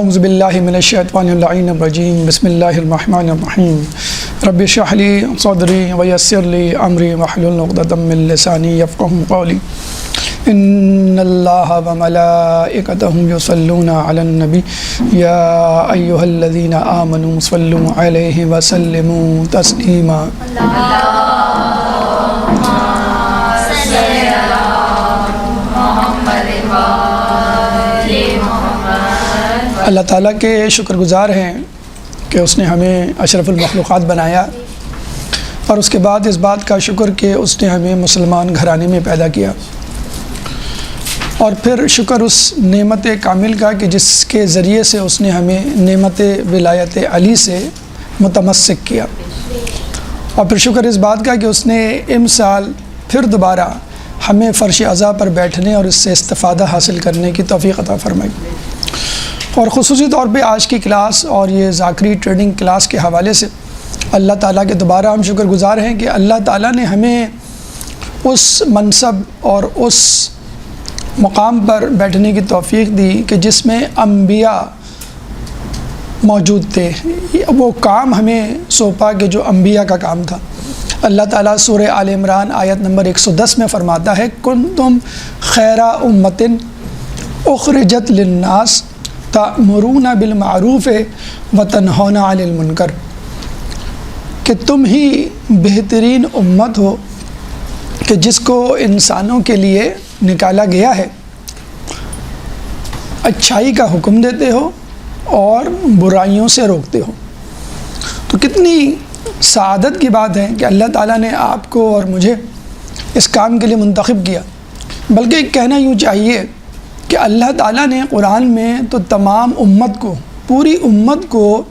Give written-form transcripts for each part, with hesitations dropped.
اعوذ باللہ من الشیطان اللعین الرجیم بسم اللہ الرحمن الرحیم رب اشرح لی صدری ویسر لی امری واحلل عقدۃ من لسانی یفقهوا قولی ان اللہ وملائکتہ یصلون علی النبی یا ایہا الذین آمنوا صلوا علیہ وسلموا تسلیما اللہ تعالیٰ کے شکر گزار ہیں کہ اس نے ہمیں اشرف المخلوقات بنایا، اور اس کے بعد اس بات کا شکر کہ اس نے ہمیں مسلمان گھرانے میں پیدا کیا، اور پھر شکر اس نعمت کامل کا کہ جس کے ذریعے سے اس نے ہمیں نعمت ولایت علی سے متمسک کیا، اور پھر شکر اس بات کا کہ اس نے امسال پھر دوبارہ ہمیں فرش عزا پر بیٹھنے اور اس سے استفادہ حاصل کرنے کی توفیق عطا فرمائی۔ اور خصوصی طور پہ آج کی کلاس اور یہ ذاکری ٹریننگ کلاس کے حوالے سے اللہ تعالیٰ کے دوبارہ ہم شکر گزار ہیں کہ اللہ تعالیٰ نے ہمیں اس منصب اور اس مقام پر بیٹھنے کی توفیق دی کہ جس میں انبیاء موجود تھے، وہ کام ہمیں سونپا کہ جو انبیاء کا کام تھا۔ اللہ تعالیٰ سورہ آل عمران آیت نمبر 110 میں فرماتا ہے کنتم خیر امۃ اخرجت للناس تأمرون بالمعروف وتنہون عن المنکر، کہ تم ہی بہترین امت ہو کہ جس کو انسانوں کے لیے نکالا گیا ہے، اچھائی کا حکم دیتے ہو اور برائیوں سے روکتے ہو۔ تو کتنی سعادت کی بات ہے کہ اللہ تعالیٰ نے آپ کو اور مجھے اس کام کے لیے منتخب کیا۔ بلکہ کہنا یوں چاہیے کہ اللہ تعالیٰ نے قرآن میں تو تمام امت کو، پوری امت کو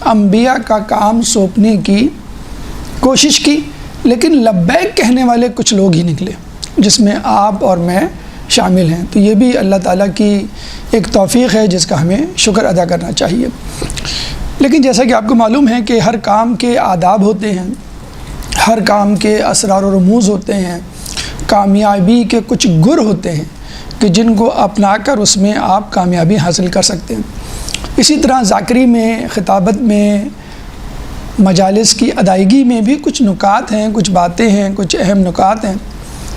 انبیاء کا کام سونپنے کی کوشش کی، لیکن لبیک کہنے والے کچھ لوگ ہی نکلے، جس میں آپ اور میں شامل ہیں۔ تو یہ بھی اللہ تعالیٰ کی ایک توفیق ہے جس کا ہمیں شکر ادا کرنا چاہیے۔ لیکن جیسا کہ آپ کو معلوم ہے کہ ہر کام کے آداب ہوتے ہیں، ہر کام کے اسرار و رموز ہوتے ہیں، کامیابی کے کچھ گر ہوتے ہیں کہ جن کو اپنا کر اس میں آپ کامیابی حاصل کر سکتے ہیں۔ اسی طرح ذاکری میں، خطابت میں، مجالس کی ادائیگی میں بھی کچھ نکات ہیں، کچھ باتیں ہیں، کچھ اہم نکات ہیں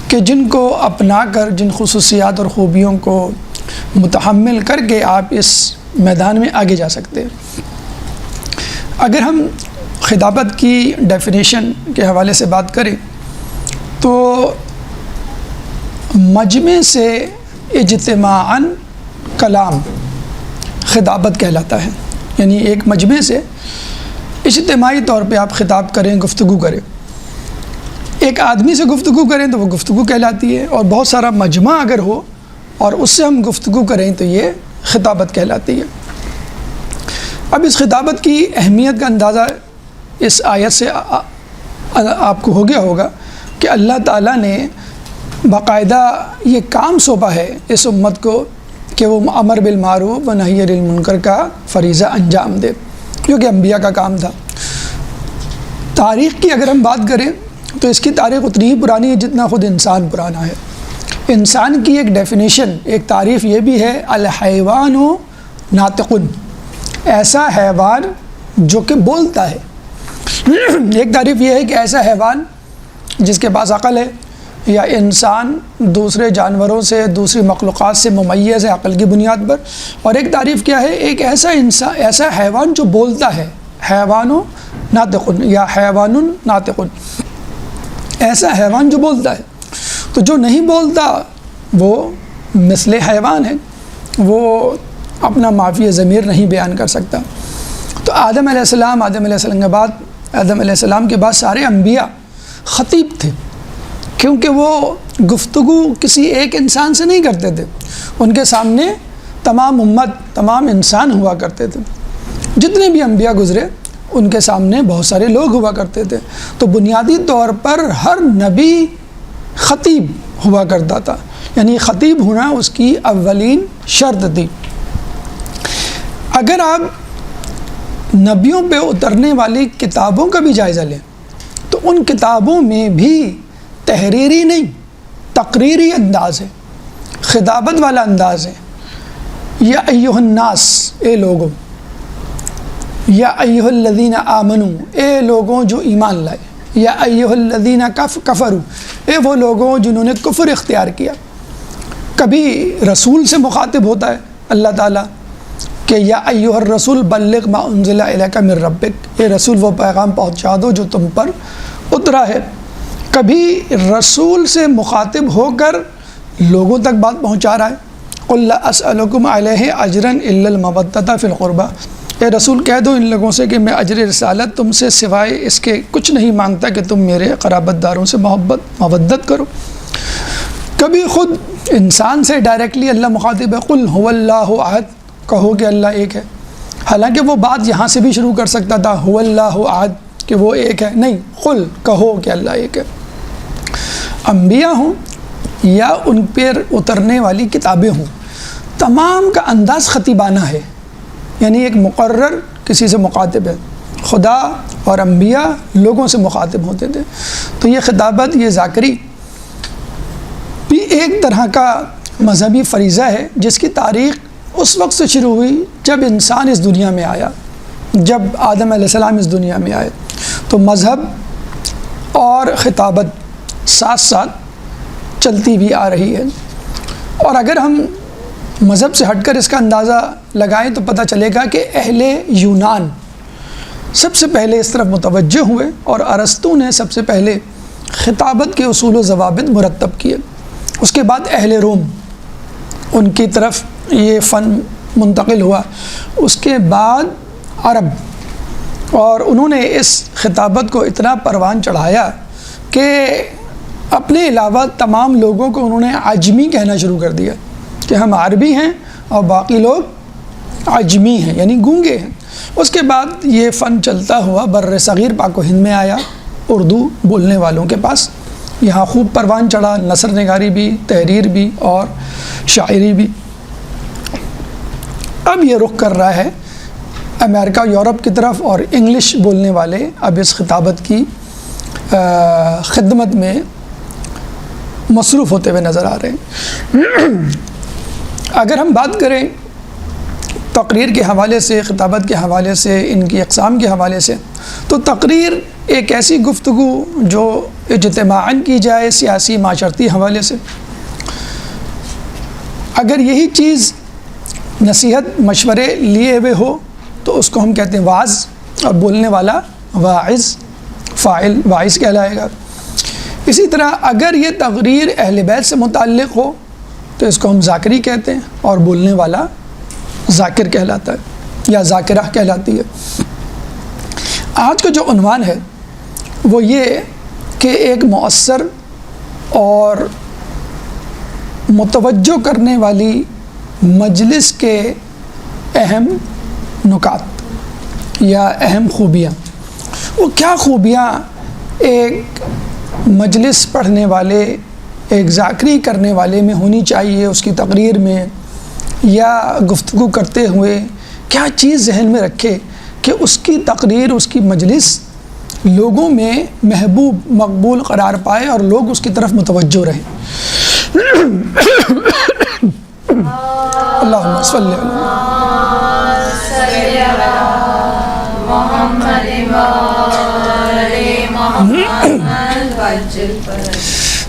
کہ جن کو اپنا کر، جن خصوصیات اور خوبیوں کو متحمل کر کے آپ اس میدان میں آگے جا سکتے ہیں۔ اگر ہم خطابت کی ڈیفینیشن کے حوالے سے بات کریں تو مجمع سے اجتماعاً کلام خطابت کہلاتا ہے، یعنی ایک مجمع سے اجتماعی طور پہ آپ خطاب کریں، گفتگو کریں۔ ایک آدمی سے گفتگو کریں تو وہ گفتگو کہلاتی ہے، اور بہت سارا مجمع اگر ہو اور اس سے ہم گفتگو کریں تو یہ خطابت کہلاتی ہے۔ اب اس خطابت کی اہمیت کا اندازہ اس آیت سے آپ کو ہو گیا ہوگا کہ اللہ تعالیٰ نے باقاعدہ یہ کام سونپا ہے اس امت کو کہ وہ امر بالمعروف و نہی عن المنکر کا فریضہ انجام دے، جو کہ انبیاء کا کام تھا۔ تاریخ کی اگر ہم بات کریں تو اس کی تاریخ اتنی ہی پرانی ہے جتنا خود انسان پرانا ہے۔ انسان کی ایک ڈیفینیشن، ایک تعریف یہ بھی ہے الحیوان ناطق، ایسا حیوان جو کہ بولتا ہے۔ ایک تعریف یہ ہے کہ ایسا حیوان جس کے پاس عقل ہے، یا انسان دوسرے جانوروں سے، دوسری مخلوقات سے ممیز ہے عقل کی بنیاد پر۔ اور ایک تعریف کیا ہے؟ ایک ایسا حیوان جو بولتا ہے، حیوان ناطق یا حیوان ناطق، ایسا حیوان جو بولتا ہے۔ تو جو نہیں بولتا وہ مثل حیوان ہے، وہ اپنا معافی ضمیر نہیں بیان کر سکتا۔ تو آدم علیہ السلام آدم علیہ السلام کے بعد سارے انبیاء خطیب تھے، کیونکہ وہ گفتگو کسی ایک انسان سے نہیں کرتے تھے، ان کے سامنے تمام امت، تمام انسان ہوا کرتے تھے۔ جتنے بھی انبیاء گزرے ان کے سامنے بہت سارے لوگ ہوا کرتے تھے۔ تو بنیادی طور پر ہر نبی خطیب ہوا کرتا تھا، یعنی خطیب ہونا اس کی اولین شرط تھی۔ اگر آپ نبیوں پہ اترنے والی کتابوں کا بھی جائزہ لیں تو ان کتابوں میں بھی تحریری نہیں، تقریری انداز ہے، خطابت والا انداز ہے، یا ایھا الناس اے لوگوں، یا ایھا الذین آمنوا اے لوگوں جو ایمان لائے، یا ایھا الذین کفروا اے وہ لوگوں جنہوں نے کفر اختیار کیا۔ کبھی رسول سے مخاطب ہوتا ہے اللہ تعالیٰ کہ یا ایھا الرسول بلغ ما انزل الیک من ربک، اے رسول وہ پیغام پہنچا دو جو تم پر اترا ہے۔ کبھی رسول سے مخاطب ہو کر لوگوں تک بات پہنچا رہا ہے، قل لا اسألکم علیہ اجرا الا المودۃ فی القربى، اے رسول کہہ دو ان لوگوں سے کہ میں اجر رسالت تم سے سوائے اس کے کچھ نہیں مانگتا کہ تم میرے قرابت داروں سے مودت کرو۔ کبھی خود انسان سے ڈائریکٹلی اللہ مخاطب ہے، قل هو اللہ احد، کہو کہ اللہ ایک ہے۔ حالانکہ وہ بات یہاں سے بھی شروع کر سکتا تھا، هو اللہ احد کہ وہ ایک ہے، نہیں، قل کہو کہ اللہ ایک ہے۔ انبیاء ہوں یا ان پر اترنے والی کتابیں ہوں، تمام کا انداز خطیبانہ ہے، یعنی ایک مقرر کسی سے مخاطب ہے۔ خدا اور انبیاء لوگوں سے مخاطب ہوتے تھے، تو یہ خطابت، یہ ذاکری بھی ایک طرح کا مذہبی فریضہ ہے جس کی تاریخ اس وقت سے شروع ہوئی جب انسان اس دنیا میں آیا، جب آدم علیہ السلام اس دنیا میں آئے۔ تو مذہب اور خطابت ساتھ ساتھ چلتی بھی آ رہی ہے، اور اگر ہم مذہب سے ہٹ کر اس کا اندازہ لگائیں تو پتہ چلے گا کہ اہل یونان سب سے پہلے اس طرف متوجہ ہوئے، اور ارسطو نے سب سے پہلے خطابت کے اصول و ضوابط مرتب کیے۔ اس کے بعد اہل روم، ان کی طرف یہ فن منتقل ہوا، اس کے بعد عرب، اور انہوں نے اس خطابت کو اتنا پروان چڑھایا کہ اپنے علاوہ تمام لوگوں کو انہوں نے عجمی کہنا شروع کر دیا کہ ہم عربی ہیں اور باقی لوگ عجمی ہیں، یعنی گونگے ہیں۔ اس کے بعد یہ فن چلتا ہوا بر صغیر پاک و ہند میں آیا، اردو بولنے والوں کے پاس، یہاں خوب پروان چڑھا، نثر نگاری بھی، تحریر بھی اور شاعری بھی۔ اب یہ رخ کر رہا ہے امریکہ یورپ کی طرف، اور انگلش بولنے والے اب اس خطابت کی خدمت میں مصروف ہوتے ہوئے نظر آ رہے ہیں۔ اگر ہم بات کریں تقریر کے حوالے سے، خطابت کے حوالے سے، ان کی اقسام کے حوالے سے، تو تقریر ایک ایسی گفتگو جو اجتماعاً کی جائے سیاسی معاشرتی حوالے سے، اگر یہی چیز نصیحت مشورے لیے ہوئے ہو تو اس کو ہم کہتے ہیں واعظ، اور بولنے والا واعظ، فاعل واعظ کہلائے گا۔ اسی طرح اگر یہ تقریر اہل بیت سے متعلق ہو تو اس کو ہم ذاکری کہتے ہیں، اور بولنے والا ذاکر کہلاتا ہے یا ذاکرہ کہلاتی ہے۔ آج کا جو عنوان ہے وہ یہ کہ ایک مؤثر اور متوجہ کرنے والی مجلس کے اہم نکات یا اہم خوبیاں۔ وہ کیا خوبیاں ایک مجلس پڑھنے والے، ایک ذاکری کرنے والے میں ہونی چاہیے، اس کی تقریر میں یا گفتگو کرتے ہوئے کیا چیز ذہن میں رکھے کہ اس کی تقریر، اس کی مجلس لوگوں میں محبوب مقبول قرار پائے اور لوگ اس کی طرف متوجہ رہیں۔ اللہم صلی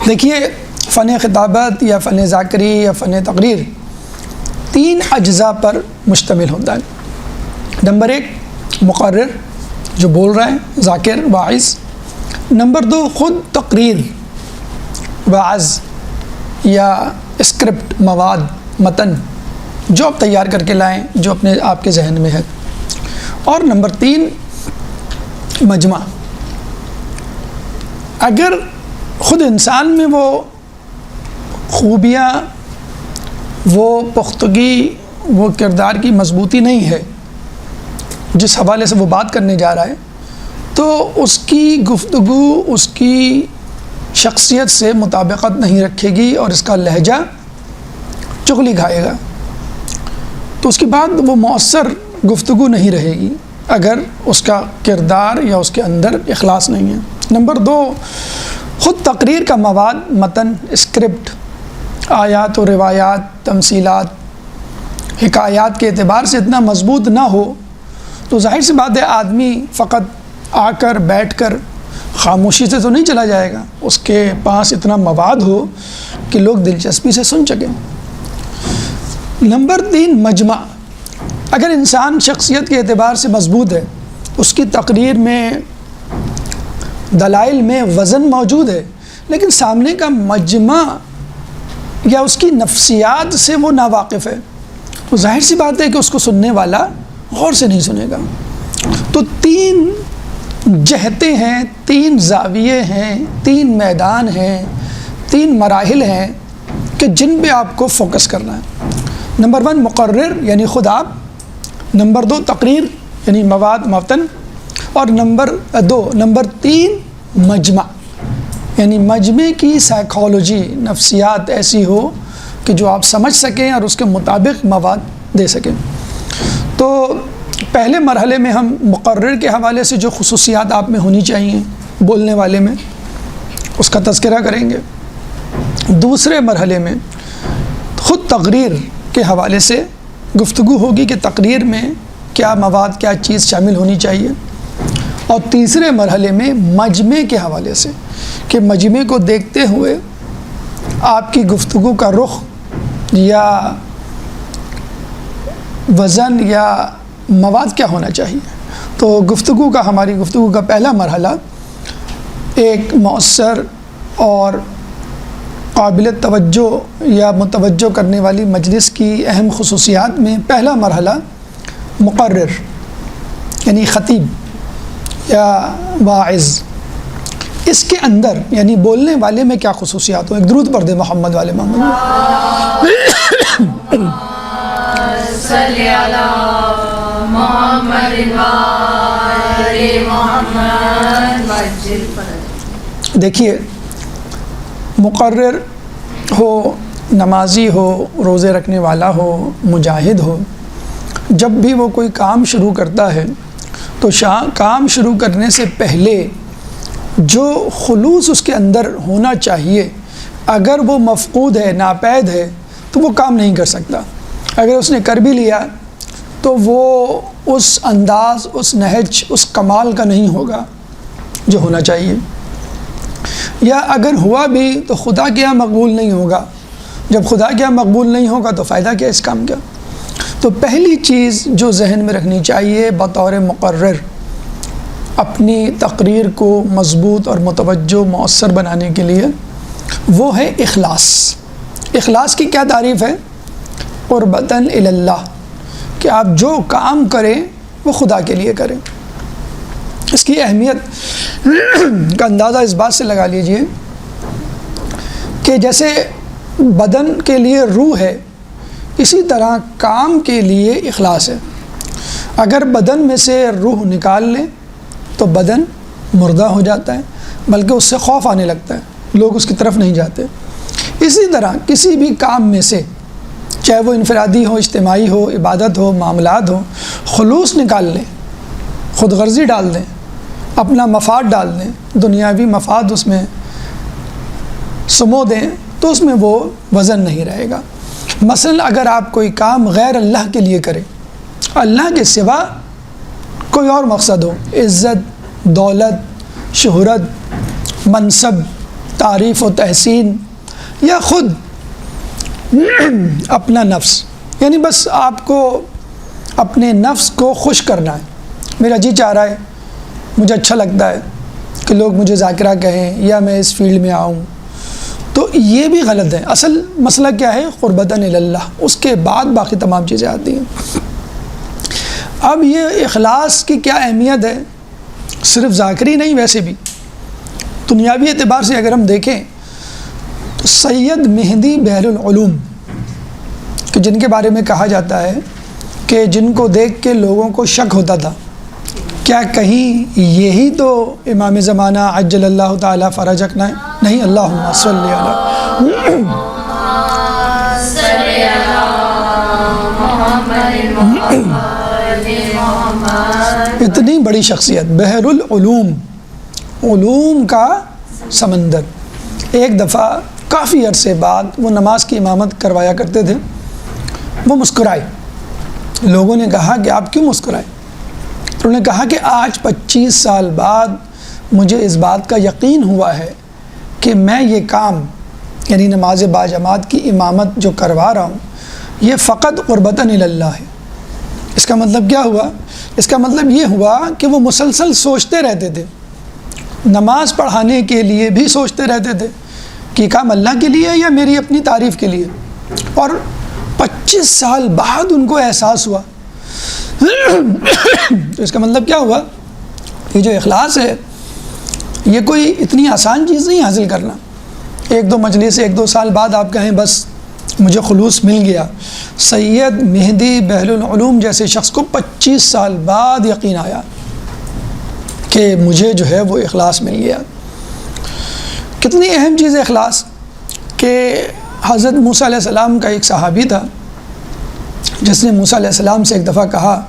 دیکھیے، فن خطابت یا فن ذاکری یا فن تقریر 3 اجزاء پر مشتمل ہوتا ہے۔ نمبر 1 مقرر جو بول رہا ہے، ذاکر واعظ۔ نمبر 2 خود تقریر، واعظ یا اسکرپٹ، مواد، متن جو آپ تیار کر کے لائیں، جو اپنے آپ کے ذہن میں ہے۔ اور نمبر 3 مجمع۔ اگر خود انسان میں وہ خوبیاں، وہ پختگی، وہ کردار کی مضبوطی نہیں ہے جس حوالے سے وہ بات کرنے جا رہا ہے، تو اس کی گفتگو اس کی شخصیت سے مطابقت نہیں رکھے گی اور اس کا لہجہ چغلی کھائے گا، تو اس کے بعد وہ مؤثر گفتگو نہیں رہے گی اگر اس کا کردار یا اس کے اندر اخلاص نہیں ہے۔ نمبر 2 خود تقریر کا مواد، متن، اسکرپٹ، آیات و روایات، تمثیلات، حکایات کے اعتبار سے اتنا مضبوط نہ ہو تو ظاہر سی بات ہے آدمی فقط آ کر بیٹھ کر خاموشی سے تو نہیں چلا جائے گا، اس کے پاس اتنا مواد ہو کہ لوگ دلچسپی سے سن سکیں۔ نمبر 3، مجمع۔ اگر انسان شخصیت کے اعتبار سے مضبوط ہے، اس کی تقریر میں دلائل میں وزن موجود ہے، لیکن سامنے کا مجمع یا اس کی نفسیات سے وہ ناواقف ہے، تو ظاہر سی بات ہے کہ اس کو سننے والا غور سے نہیں سنے گا۔ تو 3 جہتیں ہیں، 3 زاویے ہیں، 3 میدان ہیں، 3 مراحل ہیں کہ جن پہ آپ کو فوکس کرنا ہے۔ نمبر 1 مقرر یعنی خود آپ، نمبر 2 تقریر یعنی مواد متن، اور نمبر 3 مجمع یعنی مجمع کی سائیکالوجی، نفسیات ایسی ہو کہ جو آپ سمجھ سکیں اور اس کے مطابق مواد دے سکیں۔ تو پہلے مرحلے میں ہم مقرر کے حوالے سے جو خصوصیات آپ میں ہونی چاہیے بولنے والے میں، اس کا تذکرہ کریں گے۔ دوسرے مرحلے میں خود تقریر کے حوالے سے گفتگو ہوگی کہ تقریر میں کیا مواد، کیا چیز شامل ہونی چاہیے۔ اور تیسرے مرحلے میں مجمع کے حوالے سے کہ مجمع کو دیکھتے ہوئے آپ کی گفتگو کا رخ یا وزن یا مواد کیا ہونا چاہیے۔ تو ہماری گفتگو کا پہلا مرحلہ ایک مؤثر اور قابل توجہ یا متوجہ کرنے والی مجلس کی اہم خصوصیات میں پہلا مرحلہ مقرر یعنی خطیب یا واعظ، اس کے اندر یعنی بولنے والے میں کیا خصوصیات ہوں۔ ایک درود پڑھ دیں محمد والے محمد۔ صلی علی محمد وآل محمد۔ دیکھیے، مقرر ہو، نمازی ہو، روزے رکھنے والا ہو، مجاہد ہو، جب بھی وہ کوئی کام شروع کرتا ہے تو کام شروع کرنے سے پہلے جو خلوص اس کے اندر ہونا چاہیے، اگر وہ مفقود ہے، ناپید ہے، تو وہ کام نہیں کر سکتا۔ اگر اس نے کر بھی لیا تو وہ اس انداز، اس نہج، اس کمال کا نہیں ہوگا جو ہونا چاہیے، یا اگر ہوا بھی تو خدا کے یہاں مقبول نہیں ہوگا۔ جب خدا کے یہاں مقبول نہیں ہوگا تو فائدہ کیا اس کام کا۔ تو پہلی چیز جو ذہن میں رکھنی چاہیے بطور مقرر اپنی تقریر کو مضبوط اور متوجہ مؤثر بنانے کے لیے، وہ ہے اخلاص۔ اخلاص کی کیا تعریف ہے؟ قربتاً الی اللہ، کہ آپ جو کام کریں وہ خدا کے لیے کریں۔ اس کی اہمیت کا اندازہ اس بات سے لگا لیجئے کہ جیسے بدن کے لیے روح ہے، اسی طرح کام کے لیے اخلاص ہے۔ اگر بدن میں سے روح نکال لیں تو بدن مردہ ہو جاتا ہے، بلکہ اس سے خوف آنے لگتا ہے، لوگ اس کی طرف نہیں جاتے۔ اسی طرح کسی بھی کام میں سے، چاہے وہ انفرادی ہو، اجتماعی ہو، عبادت ہو، معاملات ہو، خلوص نکال لیں، خود غرضی ڈال دیں، اپنا مفاد ڈال دیں، دنیاوی مفاد اس میں سمو دیں، تو اس میں وہ وزن نہیں رہے گا۔ مثلا اگر آپ کوئی کام غیر اللہ کے لیے کریں، اللہ کے سوا کوئی اور مقصد ہو، عزت، دولت، شہرت، منصب، تعریف و تحسین، یا خود اپنا نفس، یعنی بس آپ کو اپنے نفس کو خوش کرنا ہے، میرا جی چاہ رہا ہے، مجھے اچھا لگتا ہے کہ لوگ مجھے ذاکرہ کہیں یا میں اس فیلڈ میں آؤں، تو یہ بھی غلط ہے۔ اصل مسئلہ کیا ہے؟ قربتاً الی اللہ، اس کے بعد باقی تمام چیزیں آتی ہیں۔ اب یہ اخلاص کی کیا اہمیت ہے؟ صرف ذاکری نہیں، ویسے بھی دنیاوی اعتبار سے اگر ہم دیکھیں تو سید مہدی بحر العلوم، کہ جن کے بارے میں کہا جاتا ہے کہ جن کو دیکھ کے لوگوں کو شک ہوتا تھا، کیا کہیں یہی تو امام زمانہ عجل اللہ تعالیٰ فرجک نہ ہے؟ نہیں، اللہم صلی علی اتنی بڑی شخصیت، بحر العلوم، علوم کا سمندر۔ ایک دفعہ کافی عرصے بعد وہ نماز کی امامت کروایا کرتے تھے، وہ مسکرائے لوگوں نے کہا کہ آپ کیوں مسکرائے؟ تو انہوں نے کہا کہ آج 25 سال بعد مجھے اس بات کا یقین ہوا ہے کہ میں یہ کام یعنی نماز باجماعت کی امامت جو کروا رہا ہوں یہ فقط قربتاً اللہ ہے۔ اس کا مطلب کیا ہوا؟ اس کا مطلب یہ ہوا کہ وہ مسلسل سوچتے رہتے تھے، نماز پڑھانے کے لیے بھی سوچتے رہتے تھے کہ کام اللہ کے لیے یا میری اپنی تعریف کے لیے، اور 25 سال بعد ان کو احساس ہوا۔ تو اس کا مطلب کیا ہوا؟ یہ جو اخلاص ہے یہ کوئی اتنی آسان چیز نہیں حاصل کرنا۔ ایک دو مجلس 1-2 سال بعد آپ کہیں بس مجھے خلوص مل گیا۔ سید مہدی بحر العلوم جیسے شخص کو 25 سال بعد یقین آیا کہ مجھے جو ہے وہ اخلاص مل گیا۔ کتنی اہم چیز ہے اخلاص کہ حضرت موسیٰ علیہ السلام کا ایک صحابی تھا جس نے موسیٰ علیہ السلام سے ایک دفعہ کہا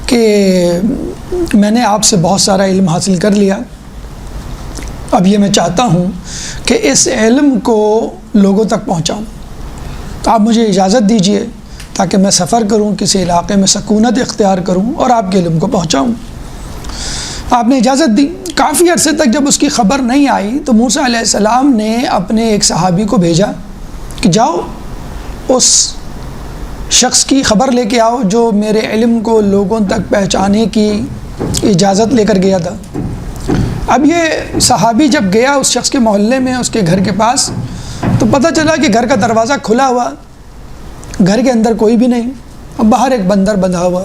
کہ میں نے آپ سے بہت سارا علم حاصل کر لیا، اب یہ میں چاہتا ہوں کہ اس علم کو لوگوں تک پہنچاؤں، تو آپ مجھے اجازت دیجئے تاکہ میں سفر کروں، کسی علاقے میں سکونت اختیار کروں اور آپ کے علم کو پہنچاؤں۔ آپ نے اجازت دی۔ کافی عرصے تک جب اس کی خبر نہیں آئی تو موسیٰ علیہ السلام نے اپنے ایک صحابی کو بھیجا کہ جاؤ اس شخص کی خبر لے کے آؤ جو میرے علم کو لوگوں تک پہنچانے کی اجازت لے کر گیا تھا۔ اب یہ صحابی جب گیا اس شخص کے محلے میں، اس کے گھر کے پاس، تو پتہ چلا کہ گھر کا دروازہ کھلا ہوا، گھر کے اندر کوئی بھی نہیں، اب باہر ایک بندر بندھا ہوا۔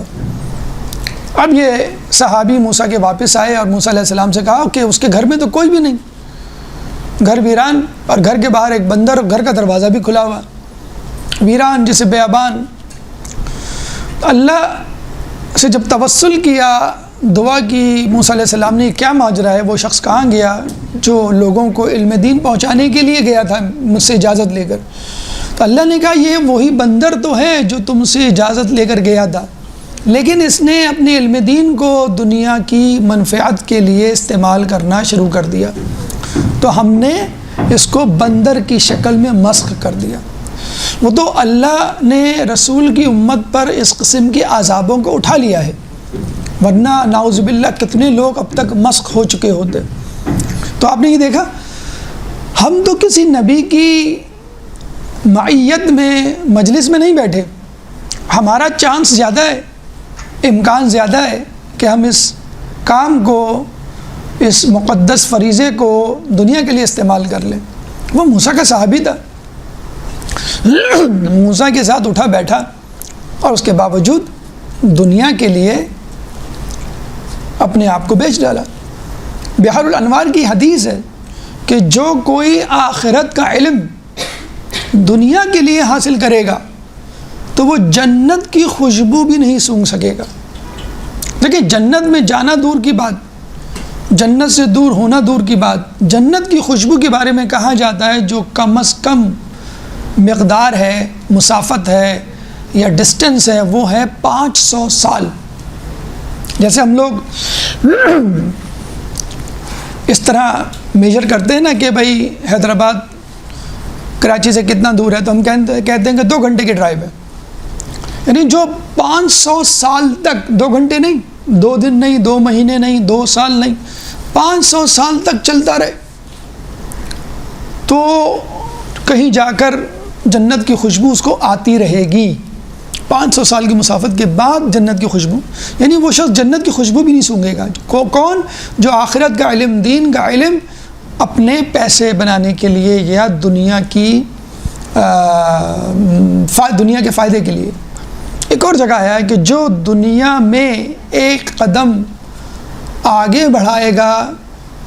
اب یہ صحابی موسیٰ کے واپس آئے اور موسیٰ علیہ السلام سے کہا کہ اس کے گھر میں تو کوئی بھی نہیں، گھر ویران، اور گھر کے باہر ایک بندر، گھر کا دروازہ بھی کھلا ہوا، ویران جسے بیابان۔ اللہ سے جب توسل کیا، دعا کی موسیٰ علیہ السلام نے، کیا ماجرا ہے، وہ شخص کہاں گیا جو لوگوں کو علم دین پہنچانے کے لیے گیا تھا مجھ سے اجازت لے کر؟ تو اللہ نے کہا یہ وہی بندر تو ہے جو تم سے اجازت لے کر گیا تھا، لیکن اس نے اپنے علم دین کو دنیا کی منفعت کے لیے استعمال کرنا شروع کر دیا، تو ہم نے اس کو بندر کی شکل میں مسخ کر دیا۔ وہ تو اللہ نے رسول کی امت پر اس قسم کے عذابوں کو اٹھا لیا ہے، ورنہ نعوذ باللہ کتنے لوگ اب تک مسخ ہو چکے ہوتے۔ تو آپ نے یہ دیکھا، ہم تو کسی نبی کی معیت میں مجلس میں نہیں بیٹھے، ہمارا چانس زیادہ ہے، امکان زیادہ ہے کہ ہم اس کام کو، اس مقدس فریضے کو دنیا کے لیے استعمال کر لیں۔ وہ موسیٰ کا صحابی تھا، موسیٰ کے ساتھ اٹھا بیٹھا، اور اس کے باوجود دنیا کے لیے اپنے آپ کو بیچ ڈالا۔ بحر الانوار کی حدیث ہے کہ جو کوئی آخرت کا علم دنیا کے لیے حاصل کرے گا تو وہ جنت کی خوشبو بھی نہیں سونگھ سکے گا۔ دیکھیں، جنت میں جانا دور کی بات، جنت سے دور ہونا دور کی بات، جنت کی خوشبو کے بارے میں کہا جاتا ہے جو کم از کم مقدار ہے، مسافت ہے یا ڈسٹنس ہے، وہ ہے 500 سال۔ جیسے ہم لوگ اس طرح میجر کرتے ہیں نا کہ بھائی حیدرآباد کراچی سے کتنا دور ہے، تو ہم کہتے ہیں کہ 2 گھنٹے کی ڈرائیو ہے، یعنی جو 500 سال تک، 2 گھنٹے نہیں، 2 دن نہیں، 2 مہینے نہیں، 2 سال نہیں، 500 سال تک چلتا رہے، تو کہیں جا کر جنت کی خوشبو اس کو آتی رہے گی۔ 500 سال کی مسافت کے بعد جنت کی خوشبو، یعنی وہ شخص جنت کی خوشبو بھی نہیں سونگے گا۔ کون؟ جو آخرت کا علم، دین کا علم اپنے پیسے بنانے کے لیے یا دنیا کے فائدے کے لیے۔ ایک اور جگہ ہے کہ جو دنیا میں ایک قدم آگے بڑھائے گا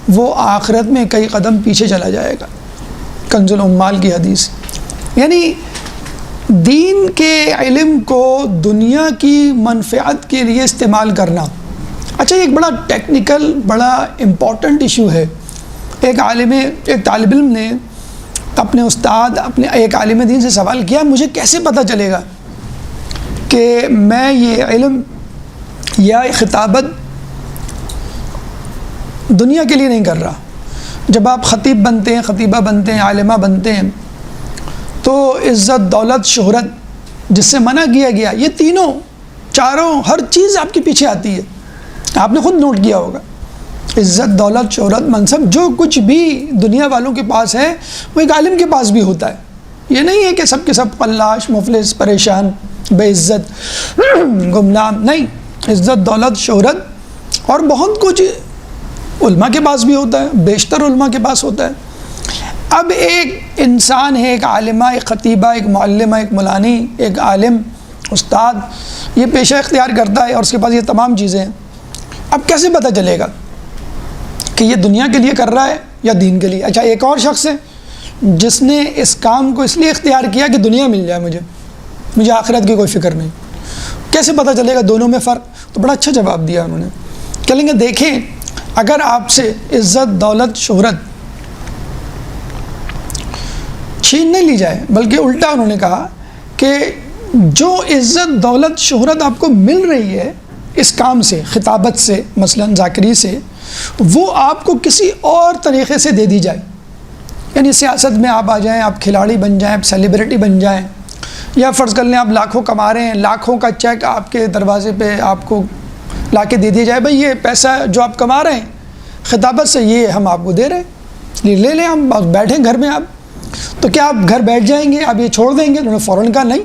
وہ آخرت میں کئی قدم پیچھے چلا جائے گا۔ کنز العمال کی حدیث، یعنی دین کے علم کو دنیا کی منفعت کے لیے استعمال کرنا۔ اچھا، ایک بڑا ٹیکنیکل، بڑا امپورٹنٹ ایشو ہے۔ ایک طالب علم نے اپنے استاد، ایک عالم دین سے سوال کیا، مجھے کیسے پتہ چلے گا کہ میں یہ علم یا خطابت دنیا کے لیے نہیں کر رہا؟ جب آپ خطیب بنتے ہیں، خطیبہ بنتے ہیں، عالمہ بنتے ہیں، تو عزت، دولت، شہرت جس سے منع کیا گیا، یہ تینوں چاروں ہر چیز آپ کے پیچھے آتی ہے. آپ نے خود نوٹ کیا ہوگا, عزت, دولت, شہرت, منصب, جو کچھ بھی دنیا والوں کے پاس ہے وہ ایک عالم کے پاس بھی ہوتا ہے. یہ نہیں ہے کہ سب کے سب قلاش, مفلس, پریشان, بے عزت, گمنام. نہیں, عزت, دولت, شہرت اور بہت کچھ علماء کے پاس بھی ہوتا ہے, بیشتر علماء کے پاس ہوتا ہے. اب ایک انسان ہے, ایک عالمہ, ایک خطیبہ, ایک معلمہ, ایک مولانی, ایک عالم, استاد, یہ پیشہ اختیار کرتا ہے اور اس کے پاس یہ تمام چیزیں ہیں. اب کیسے پتہ چلے گا کہ یہ دنیا کے لیے کر رہا ہے یا دین کے لیے؟ اچھا, ایک اور شخص ہے جس نے اس کام کو اس لیے اختیار کیا کہ دنیا مل جائے, مجھے آخرت کی کوئی فکر نہیں. کیسے پتہ چلے گا دونوں میں فرق؟ تو بڑا اچھا جواب دیا انہوں نے. کہیں گے دیکھیں, اگر آپ سے عزت, دولت, شہرت چھین نہیں لی جائے, بلکہ الٹا انہوں نے کہا کہ جو عزت, دولت, شہرت آپ کو مل رہی ہے اس کام سے, خطابت سے, مثلا ذاکری سے, وہ آپ کو کسی اور طریقے سے دے دی جائے. یعنی سیاست میں آپ آ جائیں, آپ کھلاڑی بن جائیں, آپ سیلیبریٹی بن جائیں, یا فرض کر لیں آپ لاکھوں کما رہے ہیں, لاکھوں کا چیک آپ کے دروازے پہ آپ کو لا کے دے دیا جائے, بھائی یہ پیسہ جو آپ کما رہے ہیں خطابت سے یہ ہم آپ کو دے رہے ہیں, یہ لے لیں, ہم بیٹھیں گھر میں. آپ تو کیا آپ گھر بیٹھ جائیں گے, آپ یہ چھوڑ دیں گے؟ انہوں نے فوراً کہا نہیں,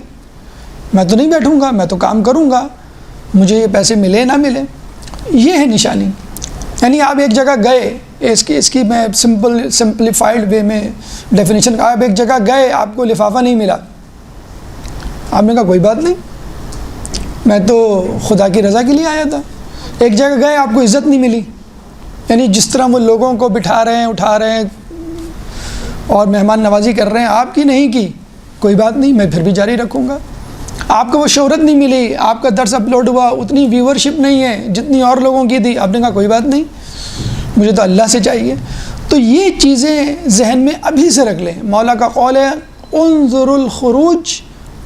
میں تو نہیں بیٹھوں گا, میں تو کام کروں گا, مجھے یہ پیسے ملے نہ ملے. یہ ہے نشانی. یعنی آپ ایک جگہ گئے, اس کی میں سمپلیفائڈ وے میں ڈیفینیشن کا, آپ ایک جگہ گئے, آپ کو لفافہ نہیں ملا, آپ نے کہا کوئی بات نہیں, میں تو خدا کی رضا کے لیے آیا تھا. ایک جگہ گئے, آپ کو عزت نہیں ملی, یعنی جس طرح وہ لوگوں کو بٹھا رہے ہیں, اٹھا رہے ہیں اور مہمان نوازی کر رہے ہیں, آپ کی نہیں کی, کوئی بات نہیں, میں پھر بھی جاری رکھوں گا. آپ کو وہ شہرت نہیں ملی, آپ کا درس اپلوڈ ہوا, اتنی ویورشپ نہیں ہے جتنی اور لوگوں کی تھی, آپ نے کہا کوئی بات نہیں, مجھے تو اللہ سے چاہیے. تو یہ چیزیں ذہن میں ابھی سے رکھ لیں. مولا کا قول ہے انظر الخروج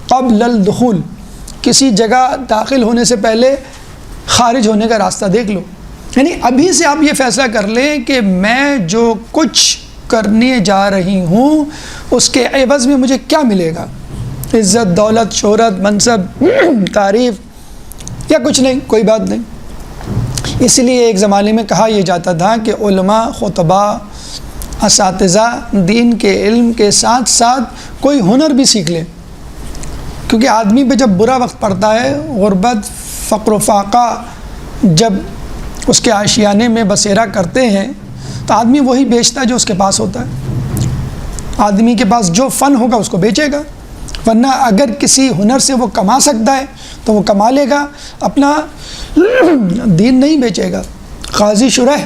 قبل الدخول, کسی جگہ داخل ہونے سے پہلے خارج ہونے کا راستہ دیکھ لو. یعنی ابھی سے آپ یہ فیصلہ کر لیں کہ میں جو کچھ کرنے جا رہی ہوں اس کے عوض میں مجھے کیا ملے گا, عزت, دولت, شہرت, منصب, تعریف, یا کچھ نہیں, کوئی بات نہیں. اس لیے ایک زمانے میں کہا یہ جاتا تھا کہ علماء, خطباء, اساتذہ دین کے علم کے ساتھ ساتھ کوئی ہنر بھی سیکھ لیں, کیونکہ آدمی پہ جب برا وقت پڑتا ہے, غربت, فقر و فاقہ جب اس کے آشیانے میں بسیرا کرتے ہیں, تو آدمی وہی بیچتا ہے جو اس کے پاس ہوتا ہے. آدمی کے پاس جو فن ہوگا اس کو بیچے گا, ورنہ اگر کسی ہنر سے وہ کما سکتا ہے تو وہ کما لے گا, اپنا دین نہیں بیچے گا. قاضی شرح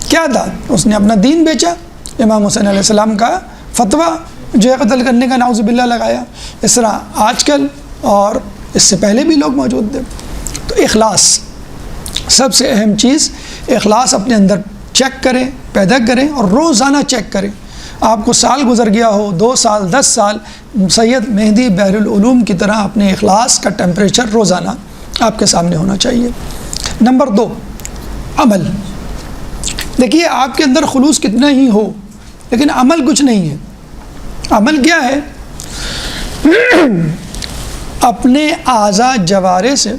کیا تھا, اس نے اپنا دین بیچا, امام حسین علیہ السلام کا فتویٰ جو ہے قتل کرنے کا نعوذ باللہ لگایا. اس طرح آج کل اور اس سے پہلے بھی لوگ موجود تھے. تو اخلاص سب سے اہم چیز, اخلاص اپنے اندر چیک کریں, پیدا کریں اور روزانہ چیک کریں. آپ کو سال گزر گیا ہو, 2 سال, 10 سال, سید مہدی بحر العلوم کی طرح اپنے اخلاص کا ٹیمپریچر روزانہ آپ کے سامنے ہونا چاہیے. نمبر 2, عمل. دیکھیے آپ کے اندر خلوص کتنا ہی ہو لیکن عمل کچھ نہیں ہے. عمل کیا ہے؟ اپنے اعضاء جوارح سے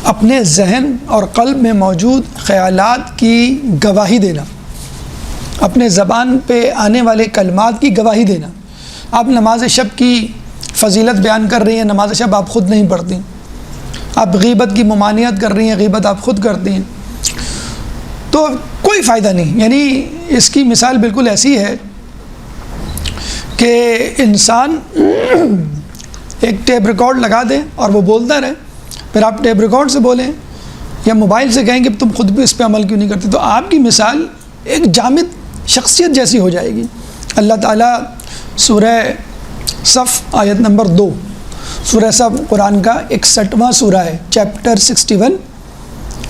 اپنے ذہن اور قلب میں موجود خیالات کی گواہی دینا, اپنے زبان پہ آنے والے کلمات کی گواہی دینا. آپ نماز شب کی فضیلت بیان کر رہی ہیں, نماز شب آپ خود نہیں پڑھتی. آپ غیبت کی ممانعت کر رہی ہیں, غیبت آپ خود کرتی ہیں, تو کوئی فائدہ نہیں. یعنی اس کی مثال بالکل ایسی ہے کہ انسان ایک ٹیپ ریکارڈ لگا دے اور وہ بولتا رہے, پھر آپ ٹیپ ریکارڈ سے بولیں یا موبائل سے کہیں کہ تم خود بھی اس پہ عمل کیوں نہیں کرتے, تو آپ کی مثال ایک جامد شخصیت جیسی ہو جائے گی. اللہ تعالیٰ سورہ صف آیت نمبر 2, سورہ صف قرآن کا 61واں سورہ ہے, چیپٹر 61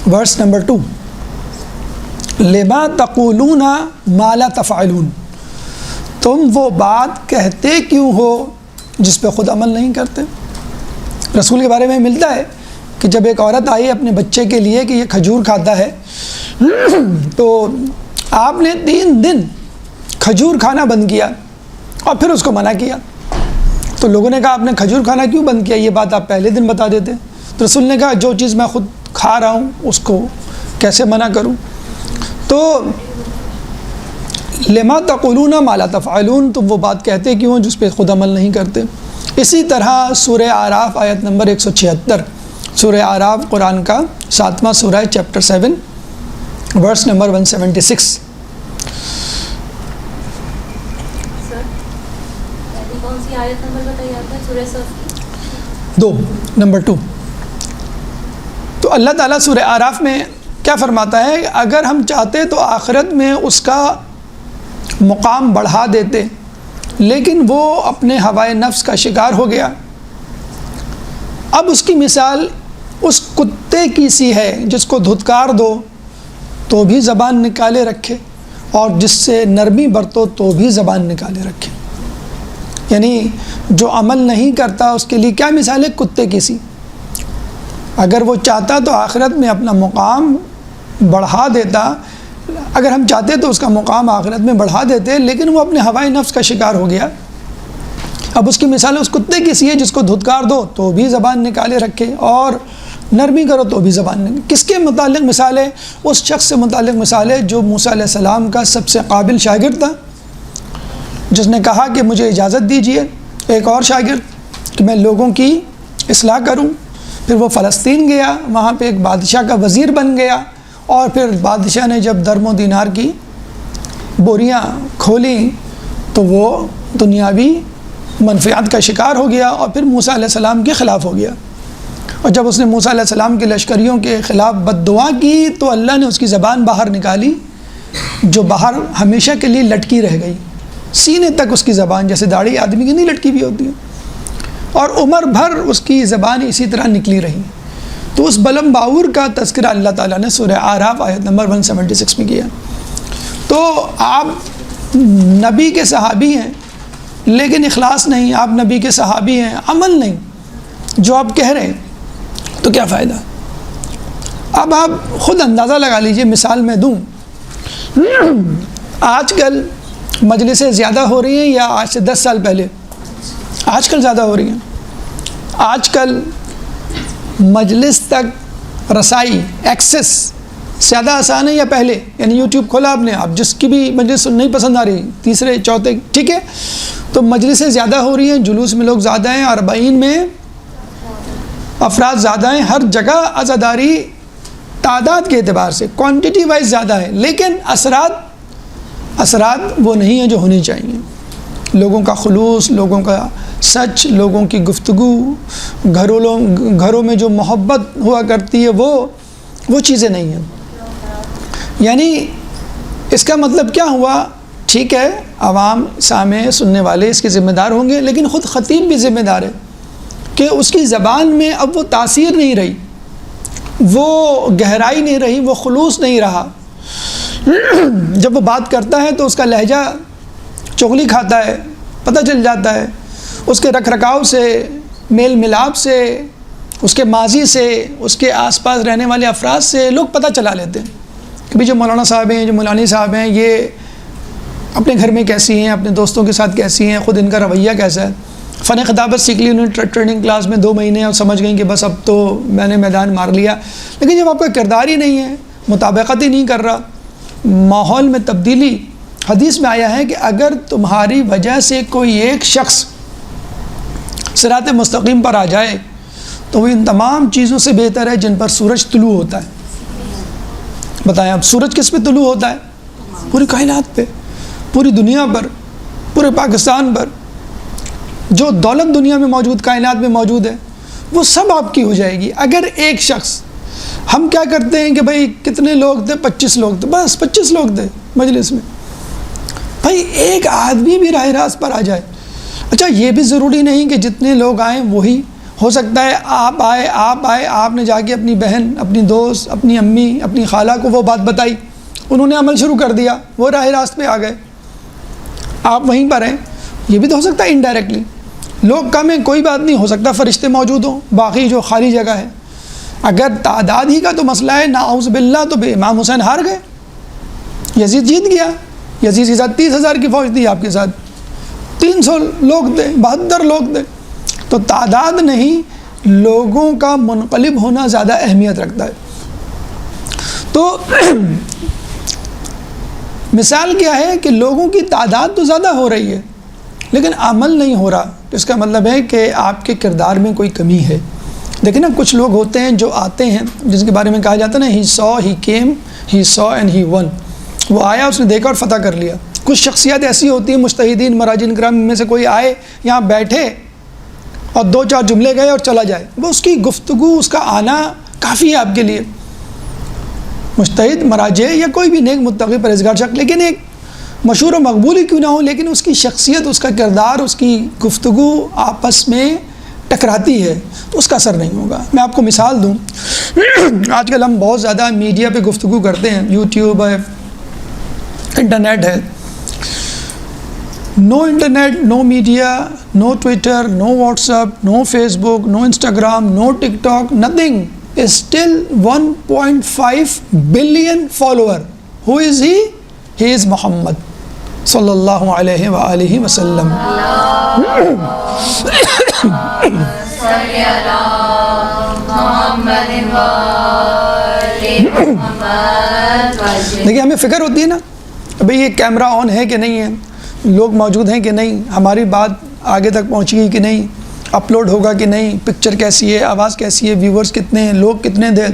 ورس نمبر 2, لما تقولون ما لا تفعلون, تم وہ بات کہتے کیوں ہو جس پہ خود عمل نہیں کرتے. رسول کے بارے میں ملتا ہے کہ جب ایک عورت آئی اپنے بچے کے لیے کہ یہ کھجور کھاتا ہے, تو آپ نے 3 دن کھجور کھانا بند کیا اور پھر اس کو منع کیا. تو لوگوں نے کہا آپ نے کھجور کھانا کیوں بند کیا, یہ بات آپ پہلے دن بتا دیتے. تو رسول نے کہا جو چیز میں خود کھا رہا ہوں اس کو کیسے منع کروں؟ تو لما تقولون ما لا تفعلون، تم وہ بات کہتے کیوں جس پہ خود عمل نہیں کرتے۔ اسی طرح سورہ اعراف آیت نمبر 176، سورہ اعراف قرآن کا 7واں سورہ ہے، چیپٹر 7 ورس نمبر 176۔ کون سی آیت نمبر بتائیے آپ نے سورہ صف کی؟ 2 نمبر 2۔ تو اللہ تعالیٰ سورہ اعراف میں کیا فرماتا ہے؟ اگر ہم چاہتے تو آخرت میں اس کا مقام بڑھا دیتے، لیکن وہ اپنے ہوائے نفس کا شکار ہو گیا۔ اب اس کی مثال اس کتے کی سی ہے جس کو دھتکار دو تو بھی زبان نکالے رکھے، اور جس سے نرمی برتو تو بھی زبان نکالے رکھے۔ یعنی جو عمل نہیں کرتا اس کے لیے کیا مثال ہے؟ کتے کی سی۔ اگر وہ چاہتا تو آخرت میں اپنا مقام بڑھا دیتا، اگر ہم چاہتے تو اس کا مقام آخرت میں بڑھا دیتے، لیکن وہ اپنے ہوائے نفس کا شکار ہو گیا۔ اب اس کی مثال اس کتے کی سی ہے جس کو دھتکار دو تو بھی زبان نکالے رکھے، اور نرمی کرو تو بھی زبان نکالے۔ کس کے متعلق مثال ہے؟ اس شخص سے متعلق مثال ہے جو موسیٰ علیہ السلام کا سب سے قابل شاگرد تھا، جس نے کہا کہ مجھے اجازت دیجیے ایک اور شاگرد کہ میں لوگوں کی اصلاح کروں۔ پھر وہ فلسطین گیا، وہاں پہ ایک بادشاہ کا وزیر بن گیا، اور پھر بادشاہ نے جب درم و دینار کی بوریاں کھولیں تو وہ دنیاوی منفعت کا شکار ہو گیا، اور پھر موسیٰ علیہ السلام کے خلاف ہو گیا۔ اور جب اس نے موسیٰ علیہ السلام کے لشکریوں کے خلاف بد دعا کی تو اللہ نے اس کی زبان باہر نکالی، جو باہر ہمیشہ کے لیے لٹکی رہ گئی، سینے تک اس کی زبان، جیسے داڑھی آدمی کی نہیں لٹکی ہوئی ہوتی ہے، اور عمر بھر اس کی زبان اسی طرح نکلی رہی۔ تو اس بلم باور کا تذکرہ اللہ تعالیٰ نے سورہ اعراف آیت نمبر 176 میں کیا۔ تو آپ نبی کے صحابی ہیں لیکن اخلاص نہیں، آپ نبی کے صحابی ہیں عمل نہیں، جو آپ کہہ رہے ہیں تو کیا فائدہ؟ اب آپ خود اندازہ لگا لیجئے، مثال میں دوں، آج کل مجلسیں زیادہ ہو رہی ہیں یا آج سے 10 سال پہلے؟ آج کل زیادہ ہو رہی ہیں۔ آج کل مجلس تک رسائی، ایکسس زیادہ آسان ہے یا پہلے؟ یعنی یوٹیوب کھولا آپ نے، آپ جس کی بھی مجلس نہیں پسند آ رہی، تیسرے چوتھے، ٹھیک ہے، تو مجلسیں زیادہ ہو رہی ہیں، جلوس میں لوگ زیادہ ہیں، اربعین میں افراد زیادہ ہیں، ہر جگہ عزاداری تعداد کے اعتبار سے کوانٹٹی وائز زیادہ ہے، لیکن اثرات وہ نہیں ہیں جو ہونی چاہیے۔ لوگوں کا خلوص، لوگوں کا سچ، لوگوں کی گفتگو، گھروں میں جو محبت ہوا کرتی ہے وہ چیزیں نہیں ہیں۔ یعنی اس کا مطلب کیا ہوا؟ ٹھیک ہے، عوام، سامع، سننے والے اس کے ذمہ دار ہوں گے، لیکن خود خطیب بھی ذمہ دار ہے کہ اس کی زبان میں اب وہ تاثیر نہیں رہی، وہ گہرائی نہیں رہی، وہ خلوص نہیں رہا۔ جب وہ بات کرتا ہے تو اس کا لہجہ چغلی کھاتا ہے، پتہ چل جاتا ہے، اس کے رکھ رکھاؤ سے، میل ملاپ سے، اس کے ماضی سے، اس کے آس پاس رہنے والے افراد سے لوگ پتہ چلا لیتے ہیں کہ بھی جو مولانا صاحب ہیں، جو مولانی صاحب ہیں، یہ اپنے گھر میں کیسی ہیں، اپنے دوستوں کے ساتھ کیسی ہیں، خود ان کا رویہ کیسا ہے۔ فن خطابت سیکھ لی انہوں نے ٹریننگ کلاس میں 2 مہینے، اور سمجھ گئیں کہ بس اب تو میں نے میدان مار لیا، لیکن جب آپ کا کردار ہی نہیں ہے، مطابقت ہی نہیں کر رہا، ماحول میں تبدیلی، حدیث میں آیا ہے کہ اگر تمہاری وجہ سے کوئی ایک شخص صراط مستقیم پر آ جائے تو وہ ان تمام چیزوں سے بہتر ہے جن پر سورج طلوع ہوتا ہے۔ بتائیں اب سورج کس پہ طلوع ہوتا ہے؟ پوری کائنات پہ، پوری دنیا پر، پورے پاکستان پر، جو دولت دنیا میں موجود، کائنات میں موجود ہے، وہ سب آپ کی ہو جائے گی اگر ایک شخص۔ ہم کیا کرتے ہیں کہ بھائی کتنے لوگ تھے؟ 25 لوگ تھے، بس 25 لوگ تھے مجلس میں، بھائی ایک آدمی بھی راہ راست پر آ جائے۔ اچھا یہ بھی ضروری نہیں کہ جتنے لوگ آئیں وہی، ہو سکتا ہے آپ آئے، آپ نے جا کے اپنی بہن، اپنی دوست، اپنی امی، اپنی خالہ کو وہ بات بتائی، انہوں نے عمل شروع کر دیا، وہ راہ راست پہ آ گئے، آپ وہیں پر ہیں۔ یہ بھی تو ہو سکتا ہے انڈائریکٹلی، لوگ کم ہیں کوئی بات نہیں، ہو سکتا فرشتے موجود ہوں، باقی جو خالی جگہ ہے۔ اگر تعداد ہی کا تو مسئلہ ہے، نعوذ باللہ، تو امام حسین ہار گئے، یزید جیت گیا۔ یزید کے ساتھ 30,000 کی فوج تھی، آپ کے ساتھ 300 لوگ تھے، 72 لوگ تھے۔ تو تعداد نہیں، لوگوں کا منقلب ہونا زیادہ اہمیت رکھتا ہے. تو مثال کیا ہے کہ لوگوں کی تعداد تو زیادہ ہو رہی ہے لیکن عمل نہیں ہو رہا. تو اس کا مطلب ہے کہ آپ کے کردار میں کوئی کمی ہے. دیکھیں نا, کچھ لوگ ہوتے ہیں جو آتے ہیں جس کے بارے میں کہا جاتا ہے نا, he came he so and he one. وہ آیا, اس نے دیکھا اور فتح کر لیا. کچھ شخصیات ایسی ہوتی ہیں, مجتہدین مراجعین کرام میں سے کوئی آئے یہاں بیٹھے اور 2-4 جملے گئے اور چلا جائے, وہ اس کی گفتگو, اس کا آنا کافی ہے آپ کے لیے. مجتہد, مراجع یا کوئی بھی نیک متقی پرہیزگار شخص, لیکن ایک مشہور و مقبول ہی کیوں نہ ہو, لیکن اس کی شخصیت, اس کا کردار, اس کی گفتگو آپس میں ٹکراتی ہے تو اس کا اثر نہیں ہوگا. میں آپ کو مثال دوں, آج کل ہم بہت زیادہ میڈیا پہ گفتگو کرتے ہیں, یوٹیوب ہے, انٹرنیٹ ہے. نو internet, know media, know Twitter, know what's app, know face book, know Instagram, know tick talk, nothing. Still 1.5 billion follower. Who is he? He is Muhammad sallallahu alayhi wa alihi wa sallam. دیکھیے, ہمیں فکر ہوتی ہے نا, بھئی یہ camera آن ہے کہ نہیں ہے, لوگ موجود ہیں کہ نہیں, ہماری بات آگے تک پہنچی گئی کہ نہیں, اپلوڈ ہوگا کہ نہیں, پکچر کیسی ہے, آواز کیسی ہے, ویورز کتنے ہیں, لوگ کتنے تھے.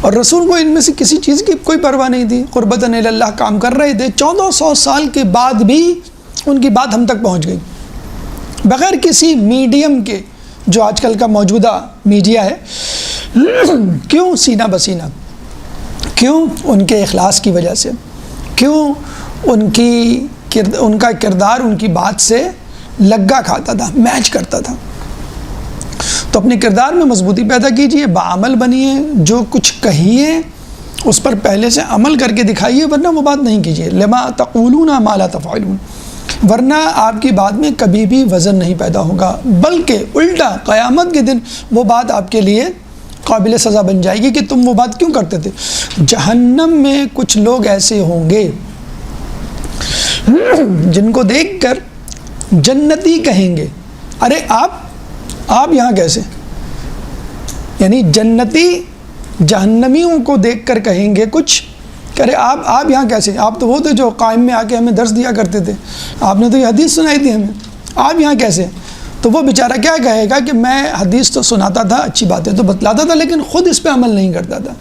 اور رسول کو ان میں سے کسی چیز کی کوئی پرواہ نہیں تھی. قربتاً الی اللہ کام کر رہے تھے. 1400 سال کے بعد بھی ان کی بات ہم تک پہنچ گئی بغیر کسی میڈیم کے, جو آج کل کا موجودہ میڈیا ہے. کیوں؟ سینہ بسینہ. کیوں؟ ان کے اخلاص کی وجہ سے. کیوں؟ ان کا کردار ان کی بات سے لگا کھاتا تھا, میچ کرتا تھا. تو اپنے کردار میں مضبوطی پیدا کیجئے, باعمل بنیے, جو کچھ کہیے اس پر پہلے سے عمل کر کے دکھائیے, ورنہ وہ بات نہیں کیجئے. لما تقولون ما لا تفعلون, ورنہ آپ کی بات میں کبھی بھی وزن نہیں پیدا ہوگا, بلکہ الٹا قیامت کے دن وہ بات آپ کے لیے قابل سزا بن جائے گی کہ تم وہ بات کیوں کرتے تھے. جہنم میں کچھ لوگ ایسے ہوں گے جن کو دیکھ کر جنتی کہیں گے, ارے آپ یہاں کیسے؟ یعنی جنتی جہنمیوں کو دیکھ کر کہیں گے کچھ کہ ارے آپ یہاں کیسے؟ آپ تو وہ تھے جو قائم میں آ کے ہمیں درس دیا کرتے تھے, آپ نے تو یہ حدیث سنائی تھی ہمیں, آپ یہاں کیسے؟ تو وہ بیچارہ کیا کہے گا کہ میں حدیث تو سناتا تھا, اچھی باتیں تو بتلاتا تھا, لیکن خود اس پہ عمل نہیں کرتا تھا.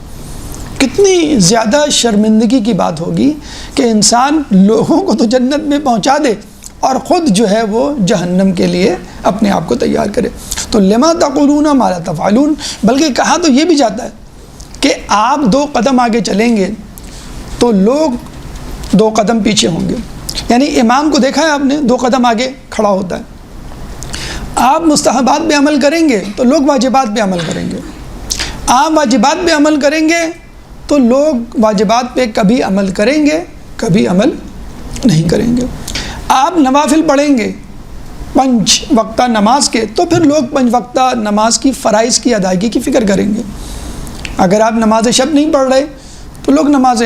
کتنی زیادہ شرمندگی کی بات ہوگی کہ انسان لوگوں کو تو جنت میں پہنچا دے اور خود جو ہے وہ جہنم کے لیے اپنے آپ کو تیار کرے. تو لما تقولون ما لا تفعلون, بلکہ کہا تو یہ بھی جاتا ہے کہ آپ 2 قدم آگے چلیں گے تو لوگ 2 قدم پیچھے ہوں گے. یعنی امام کو دیکھا ہے آپ نے, 2 قدم آگے کھڑا ہوتا ہے. آپ مستحبات پہ عمل کریں گے تو لوگ واجبات پہ عمل کریں گے. آپ واجبات پہ عمل کریں گے تو لوگ واجبات پہ کبھی عمل کریں گے, کبھی عمل نہیں کریں گے. آپ نوافل پڑھیں گے 5 وقتہ نماز کے, تو پھر لوگ 5 وقتہ نماز کی فرائض کی ادائیگی کی فکر کریں گے. اگر آپ نماز شب نہیں پڑھ رہے تو لوگ نماز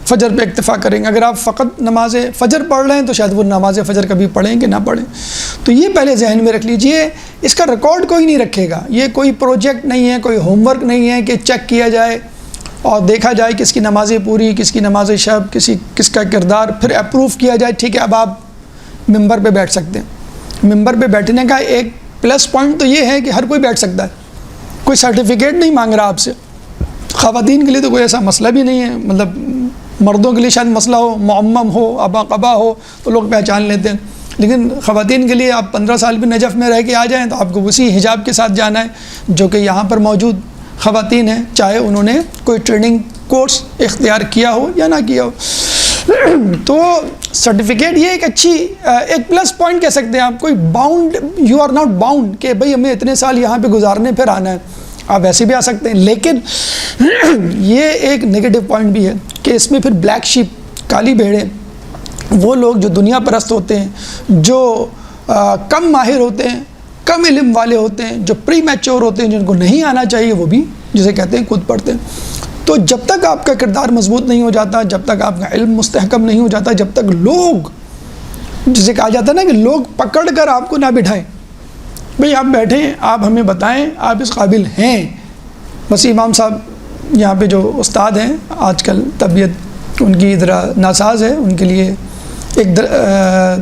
فجر پہ اکتفا کریں گے. اگر آپ فقط نماز فجر پڑھ رہے ہیں تو شاید وہ نماز فجر کبھی پڑھیں کہ نہ پڑھیں. تو یہ پہلے ذہن میں رکھ لیجئے. اس کا ریکارڈ کوئی نہیں رکھے گا, یہ کوئی پروجیکٹ نہیں ہے, کوئی ہوم ورک نہیں ہے کہ چیک کیا جائے اور دیکھا جائے کس کی نمازیں پوری, کس کی نماز شب, کس کا کردار, پھر اپروو کیا جائے. ٹھیک ہے, اب آپ ممبر پہ بیٹھ سکتے ہیں. ممبر پہ بیٹھنے کا ایک پلس پوائنٹ تو یہ ہے کہ ہر کوئی بیٹھ سکتا ہے, کوئی سرٹیفکیٹ نہیں مانگ رہا آپ سے. خواتین کے لیے تو کوئی ایسا مسئلہ بھی نہیں ہے, مطلب مردوں کے لیے شاید مسئلہ ہو, معمم ہو, ابا قبا ہو تو لوگ پہچان لیتے ہیں, لیکن خواتین کے لیے آپ 15 سال بھی نجف میں رہ کے آ جائیں تو آپ کو اسی حجاب کے ساتھ جانا ہے جو کہ یہاں پر موجود خواتین ہیں, چاہے انہوں نے کوئی ٹریننگ کورس اختیار کیا ہو یا نہ کیا ہو. تو سرٹیفکیٹ یہ ایک اچھی ایک پلس پوائنٹ کہہ سکتے ہیں آپ. کوئی bound, you are not bound کہ بھئی ہمیں اتنے سال یہاں پہ گزارنے پھر آنا ہے, آپ ویسے بھی آ سکتے ہیں. لیکن یہ ایک نگیٹو پوائنٹ بھی ہے کہ اس میں پھر بلیک شیپ, کالی بھیڑیں, وہ لوگ جو دنیا پرست ہوتے ہیں, جو کم ماہر ہوتے ہیں, کم علم والے ہوتے ہیں, جو پری میچور ہوتے ہیں, جن کو نہیں آنا چاہیے, وہ بھی جسے کہتے ہیں کود پڑتے ہیں. تو جب تک آپ کا کردار مضبوط نہیں ہو جاتا, جب تک آپ کا علم مستحکم نہیں ہو جاتا, جب تک لوگ, جسے کہا جاتا ہے نا کہ لوگ پکڑ کر آپ کو نہ بٹھائیں, بھئی آپ بیٹھیں، آپ ہمیں بتائیں آپ اس قابل ہیں. بس امام صاحب یہاں پہ جو استاد ہیں آج کل طبیعت ان کی ذرا ناساز ہے، ان کے لیے ایک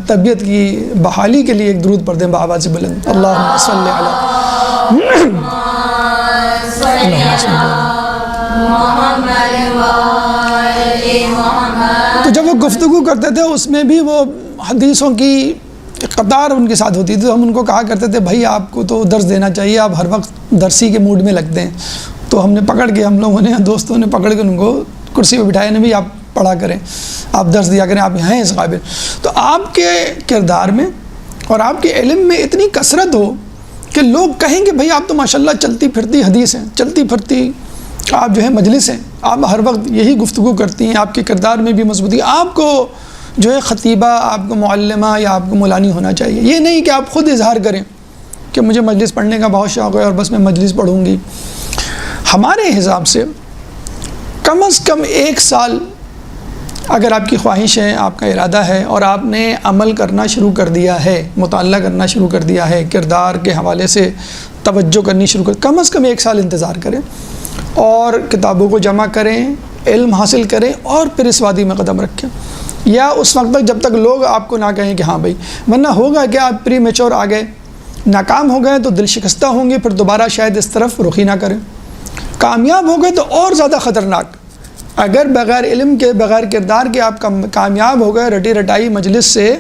طبیعت کی بحالی کے لیے ایک درود پڑھ دیں بآواز بلند. اللہم صلی علی تو جب وہ گفتگو کرتے تھے اس میں بھی وہ حدیثوں کی قطار ان کے ساتھ ہوتی تھی. تو ہم ان کو کہا کرتے تھے بھائی آپ کو تو درس دینا چاہیے، آپ ہر وقت درسی کے موڈ میں لگتے ہیں. تو ہم نے پکڑ کے، ہم لوگوں نے دوستوں نے پکڑ کے ان کو کرسی پہ بٹھایا، نہیں بھی آپ پڑھا کریں، آپ درس دیا کریں، آپ ہیں اس قابل. تو آپ کے کردار میں اور آپ کے علم میں اتنی کثرت ہو کہ لوگ کہیں گے بھئی آپ تو ماشاءاللہ چلتی پھرتی حدیث ہیں، چلتی پھرتی آپ جو ہے مجلس ہیں، آپ ہر وقت یہی گفتگو کرتی ہیں، آپ کے کردار میں بھی مضبوطی. آپ کو جو ہے خطیبہ، آپ کو معلمہ یا آپ کو مولانی ہونا چاہیے. یہ نہیں کہ آپ خود اظہار کریں کہ مجھے مجلس پڑھنے کا بہت شوق ہے اور بس میں مجلس پڑھوں گی. ہمارے حساب سے کم از کم 1 سال اگر آپ کی خواہش ہے، آپ کا ارادہ ہے اور آپ نے عمل کرنا شروع کر دیا ہے، مطالعہ کرنا شروع کر دیا ہے، کردار کے حوالے سے توجہ کرنی شروع کم از کم 1 سال انتظار کریں اور کتابوں کو جمع کریں، علم حاصل کریں اور پھر اس وادی میں قدم رکھیں. یا اس وقت تک جب تک لوگ آپ کو نہ کہیں کہ ہاں بھائی، ورنہ ہوگا کہ آپ پری میچور آ گئے، ناکام ہو گئے تو دل شکستہ ہوں گے، پھر دوبارہ شاید اس طرف رخ ہی نہ کریں. کامیاب ہو گئے تو اور زیادہ خطرناک. اگر بغیر علم کے، بغیر کردار کے آپ کامیاب ہو گئے رٹی رٹائی مجلس سے،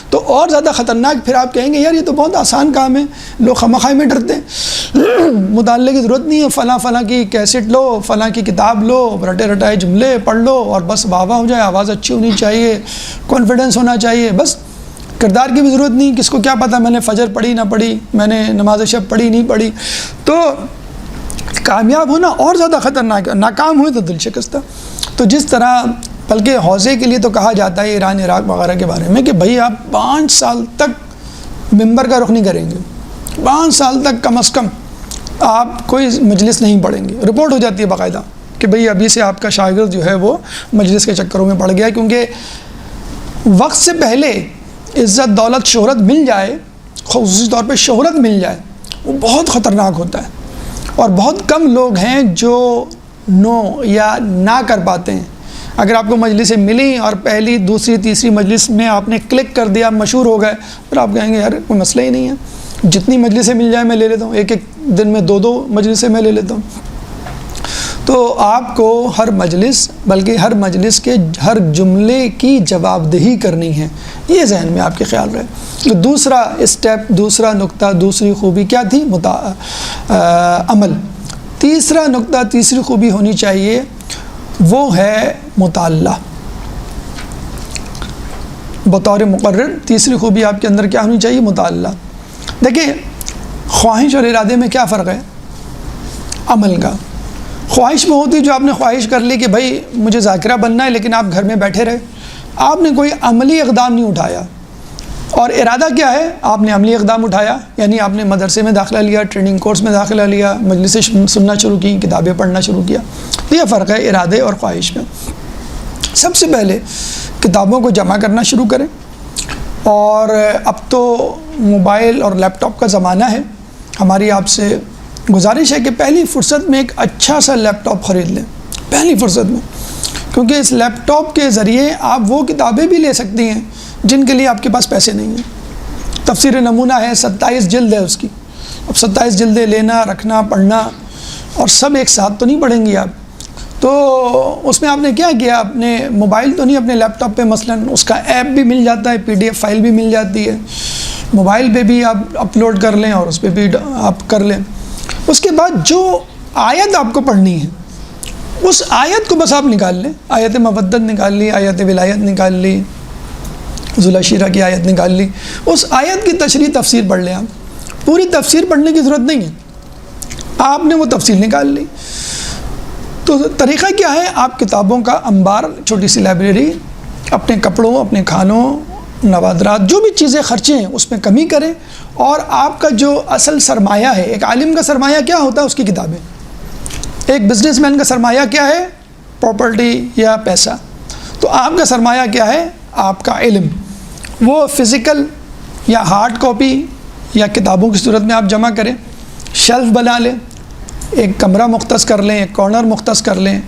تو اور زیادہ خطرناک. پھر آپ کہیں گے یار یہ تو بہت آسان کام ہے، لوگ خواہ میں ڈرتے ہیں، مطالعے کی ضرورت نہیں ہے، فلاں کی کیسٹ لو، فلاں کی کتاب لو، رٹے رٹائے جملے پڑھ لو اور بس واہ واہ ہو جائے. آواز اچھی ہونی چاہیے، کانفیڈنس ہونا چاہیے، بس کردار کی بھی ضرورت نہیں. کس کو کیا پتہ میں نے فجر پڑھی نہ پڑھی، میں نے نماز شب پڑھی نہیں پڑھی. تو کامیاب ہونا اور زیادہ خطرناک ہے، ناکام ہوئے تو دل شکستہ. تو جس طرح بلکہ حوضے کے لیے تو کہا جاتا ہے ایران عراق وغیرہ کے بارے میں کہ بھئی آپ 5 سال تک ممبر کا رخ نہیں کریں گے، 5 سال تک کم از کم آپ کوئی مجلس نہیں پڑھیں گے. رپورٹ ہو جاتی ہے باقاعدہ کہ بھئی ابھی سے آپ کا شاگرد جو ہے وہ مجلس کے چکروں میں پڑ گیا. کیونکہ وقت سے پہلے عزت، دولت، شہرت مل جائے، خصوصی طور پہ شہرت مل جائے، وہ بہت خطرناک ہوتا ہے. اور بہت کم لوگ ہیں جو نو یا نہ کر پاتے ہیں. اگر آپ کو مجلسیں ملیں اور پہلی، دوسری، تیسری مجلس میں آپ نے کلک کر دیا، مشہور ہو گئے، پھر آپ کہیں گے یار کوئی مسئلہ ہی نہیں ہے، جتنی مجلسیں مل جائیں میں لے لیتا ہوں، ایک دن میں 2 مجلسیں میں لے لیتا ہوں. تو آپ کو ہر مجلس، بلکہ ہر مجلس کے ہر جملے کی جواب دہی کرنی ہے. یہ ذہن میں آپ کے خیال رہے. دوسرا اسٹیپ، دوسرا نقطہ، دوسری خوبی کیا تھی؟ عمل. تیسرا نقطہ، تیسری خوبی ہونی چاہیے وہ ہے مطالعہ. بطور مقرر تیسری خوبی آپ کے اندر کیا ہونی چاہیے؟ مطالعہ. دیکھیں خواہش اور ارادے میں کیا فرق ہے؟ عمل کا. خواہش میں ہوتی جو آپ نے خواہش کر لی کہ بھائی مجھے ذاکرہ بننا ہے، لیکن آپ گھر میں بیٹھے رہے، آپ نے کوئی عملی اقدام نہیں اٹھایا. اور ارادہ کیا ہے؟ آپ نے عملی اقدام اٹھایا، یعنی آپ نے مدرسے میں داخلہ لیا، ٹریننگ کورس میں داخلہ لیا، مجلسیں سننا شروع کی، کتابیں پڑھنا شروع کیا. تو یہ فرق ہے ارادے اور خواہش میں. سب سے پہلے کتابوں کو جمع کرنا شروع کریں. اور اب تو موبائل اور لیپ ٹاپ کا زمانہ ہے. ہماری آپ سے گزارش ہے کہ پہلی فرصت میں ایک اچھا سا لیپ ٹاپ خرید لیں، پہلی فرصت میں. کیونکہ اس لیپ ٹاپ کے ذریعے آپ وہ کتابیں بھی لے سکتی ہیں جن کے لیے آپ کے پاس پیسے نہیں ہیں. تفسیر نمونہ ہے، 27 جلد ہے اس کی. اب 27 جلدیں لینا، رکھنا، پڑھنا، اور سب ایک ساتھ تو نہیں پڑھیں گی آپ. تو اس میں آپ نے کیا کیا؟ اپنے موبائل تو نہیں، اپنے لیپ ٹاپ پہ مثلاً اس کا ایپ بھی مل جاتا ہے، PDF فائل بھی مل جاتی ہے، موبائل پہ بھی آپ اپلوڈ کر لیں اور اس پہ بھی آپ کر لیں. اس کے بعد جو آیت آپ کو پڑھنی ہے اس آیت کو بس آپ نکال لیں. آیت مودت نکال لی، آیت ولایت نکال لی، ذوالعشیرہ کی آیت نکال لی. اس آیت کی تشریح تفسیر پڑھ لیں. آپ پوری تفسیر پڑھنے کی ضرورت نہیں ہے، آپ نے وہ تفسیر نکال لی. تو طریقہ کیا ہے؟ آپ کتابوں کا انبار، چھوٹی سی لائبریری، اپنے کپڑوں، اپنے کھانوں، نوادرات، جو بھی چیزیں خرچے ہیں اس میں کمی کریں. اور آپ کا جو اصل سرمایہ ہے، ایک عالم کا سرمایہ کیا ہوتا ہے؟ اس کی کتابیں. ایک بزنس مین کا سرمایہ کیا ہے؟ پراپرٹی یا پیسہ. تو آپ کا سرمایہ کیا ہے؟ آپ کا علم. وہ فزیکل یا ہارڈ کاپی یا کتابوں کی صورت میں آپ جمع کریں، شیلف بنا لیں، ایک کمرہ مختص کر لیں، ایک کارنر مختص کر لیں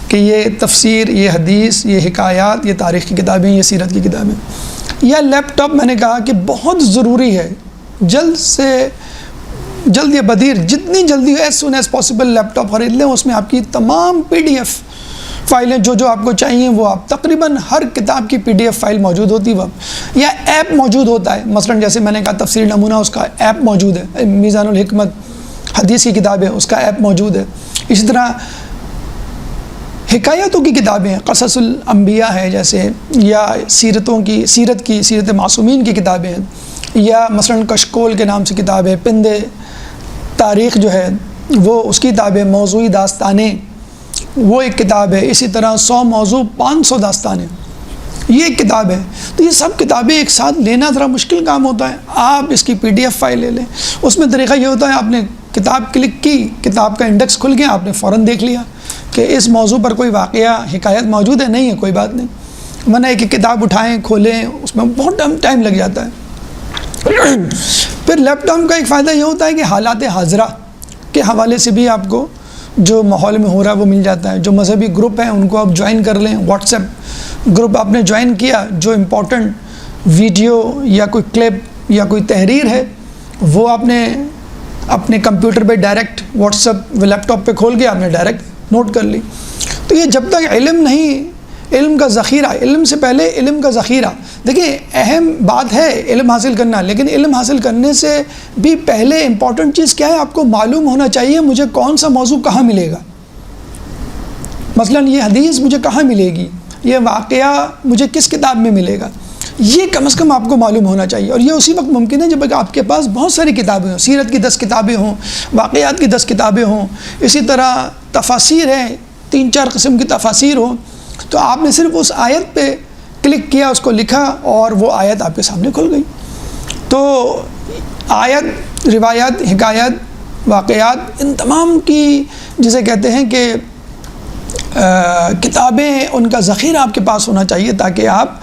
کہ یہ تفسیر، یہ حدیث، یہ حکایات، یہ تاریخ کی کتابیں، یہ سیرت کی کتابیں. یا لیپ ٹاپ میں نے کہا کہ بہت ضروری ہے، جلد سے جلد یا بدیر جتنی جلدی ایز سون ایز پاسبل لیپ ٹاپ خرید لیں. اس میں آپ کی تمام PDF فائلیں جو آپ کو چاہیے وہ آپ تقریباً ہر کتاب کی PDF فائل موجود ہوتی ہے، یا ایپ موجود ہوتا ہے. مثلا جیسے میں نے کہا تفسیر نمونہ، اس کا ایپ موجود ہے. میزان الحکمت حدیث کی کتاب ہے، اس کا ایپ موجود ہے. اسی طرح حکایتوں کی کتابیں ہیں، قصص الانبیاء ہے جیسے، یا سیرت معصومین کی کتابیں ہیں، یا مثلا کشکول کے نام سے کتاب ہے، پندے تاریخ جو ہے وہ اس کی کتاب ہے، موضوعی داستانیں وہ ایک کتاب ہے. اسی طرح 100 موضوع 500 داستانیں یہ ایک کتاب ہے. تو یہ سب کتابیں ایک ساتھ لینا ذرا مشکل کام ہوتا ہے. آپ اس کی PDF فائل لے لیں. اس میں طریقہ یہ ہوتا ہے، آپ نے کتاب کلک کی، کتاب کا انڈیکس کھل گیا، آپ نے فوراً دیکھ لیا کہ اس موضوع پر کوئی واقعہ حکایت موجود ہے، نہیں ہے، کوئی بات نہیں. ورنہ ایک کتاب اٹھائیں کھولیں، اس میں بہت ٹائم لگ جاتا ہے. پھر لیپ ٹاپ کا ایک فائدہ یہ ہوتا ہے کہ حالات حاضرہ کے حوالے سے بھی آپ کو جو ماحول میں ہو رہا ہے وہ مل جاتا ہے. جو مذہبی گروپ ہیں ان کو آپ جوائن کر لیں. واٹس ایپ گروپ آپ نے جوائن کیا، جو امپورٹنٹ ویڈیو یا کوئی کلپ یا کوئی تحریر ہے وہ آپ نے اپنے کمپیوٹر پہ ڈائریکٹ واٹس ایپ لیپ ٹاپ پہ کھول کے آپ نے ڈائریکٹ نوٹ کر لی. تو یہ جب تک علم نہیں، علم کا ذخیرہ، علم سے پہلے علم کا ذخیرہ. دیکھیں اہم بات ہے علم حاصل کرنا، لیکن علم حاصل کرنے سے بھی پہلے امپورٹنٹ چیز کیا ہے؟ آپ کو معلوم ہونا چاہیے مجھے کون سا موضوع کہاں ملے گا. مثلا یہ حدیث مجھے کہاں ملے گی، یہ واقعہ مجھے کس کتاب میں ملے گا، یہ کم از کم آپ کو معلوم ہونا چاہیے. اور یہ اسی وقت ممکن ہے جب آپ کے پاس بہت ساری کتابیں ہوں، سیرت کی 10 کتابیں ہوں، واقعات کی 10 کتابیں ہوں. اسی طرح تفاسیر ہیں، 3-4 قسم کی تفاسیر ہوں. تو آپ نے صرف اس آیت پہ کلک کیا، اس کو لکھا اور وہ آیت آپ کے سامنے کھل گئی. تو آیت، روایات، حکایات، واقعات، ان تمام کی جسے کہتے ہیں کہ کتابیں، ان کا ذخیرہ آپ کے پاس ہونا چاہیے تاکہ آپ